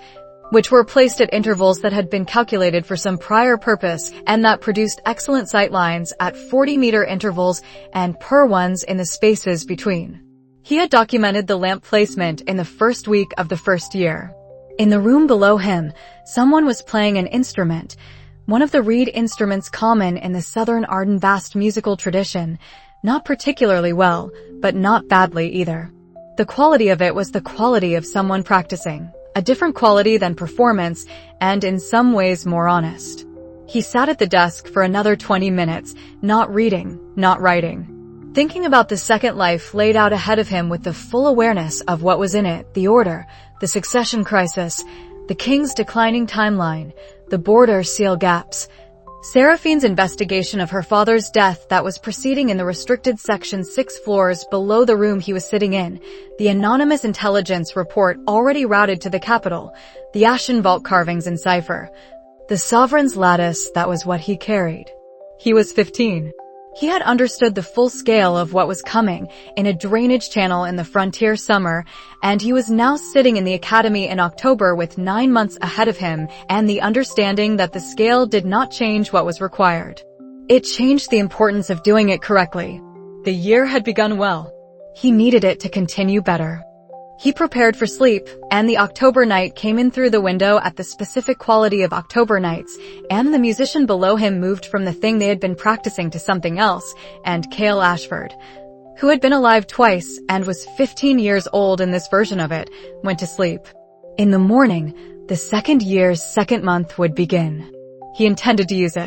S1: which were placed at intervals that had been calculated for some prior purpose and that produced excellent sight lines at 40-meter intervals and per ones in the spaces between. He had documented the lamp placement in the first week of the first year. In the room below him, someone was playing an instrument, one of the reed instruments common in the Southern Arden Bast musical tradition, not particularly well, but not badly either. The quality of it was the quality of someone practicing, a different quality than performance, and in some ways more honest. He sat at the desk for another 20 minutes, not reading, not writing, thinking about the second life laid out ahead of him with the full awareness of what was in it, the order, the succession crisis, the king's declining timeline, the border seal gaps, Seraphine's investigation of her father's death that was proceeding in the restricted section 6 floors below the room he was sitting in, the anonymous intelligence report already routed to the capital, the Ashen Vault carvings in cipher. The sovereign's lattice, that was what he carried. He was 15. He had understood the full scale of what was coming in a drainage channel in the frontier summer, and he was now sitting in the academy in October with 9 months ahead of him and the understanding that the scale did not change what was required. It changed the importance of doing it correctly. The year had begun well. He needed it to continue better. He prepared for sleep, and the October night came in through the window at the specific quality of October nights, and the musician below him moved from the thing they had been practicing to something else, and Kael Ashford, who had been alive twice and was 15 years old in this version of it, went to sleep. In the morning, the second year's second month would begin. He intended to use it.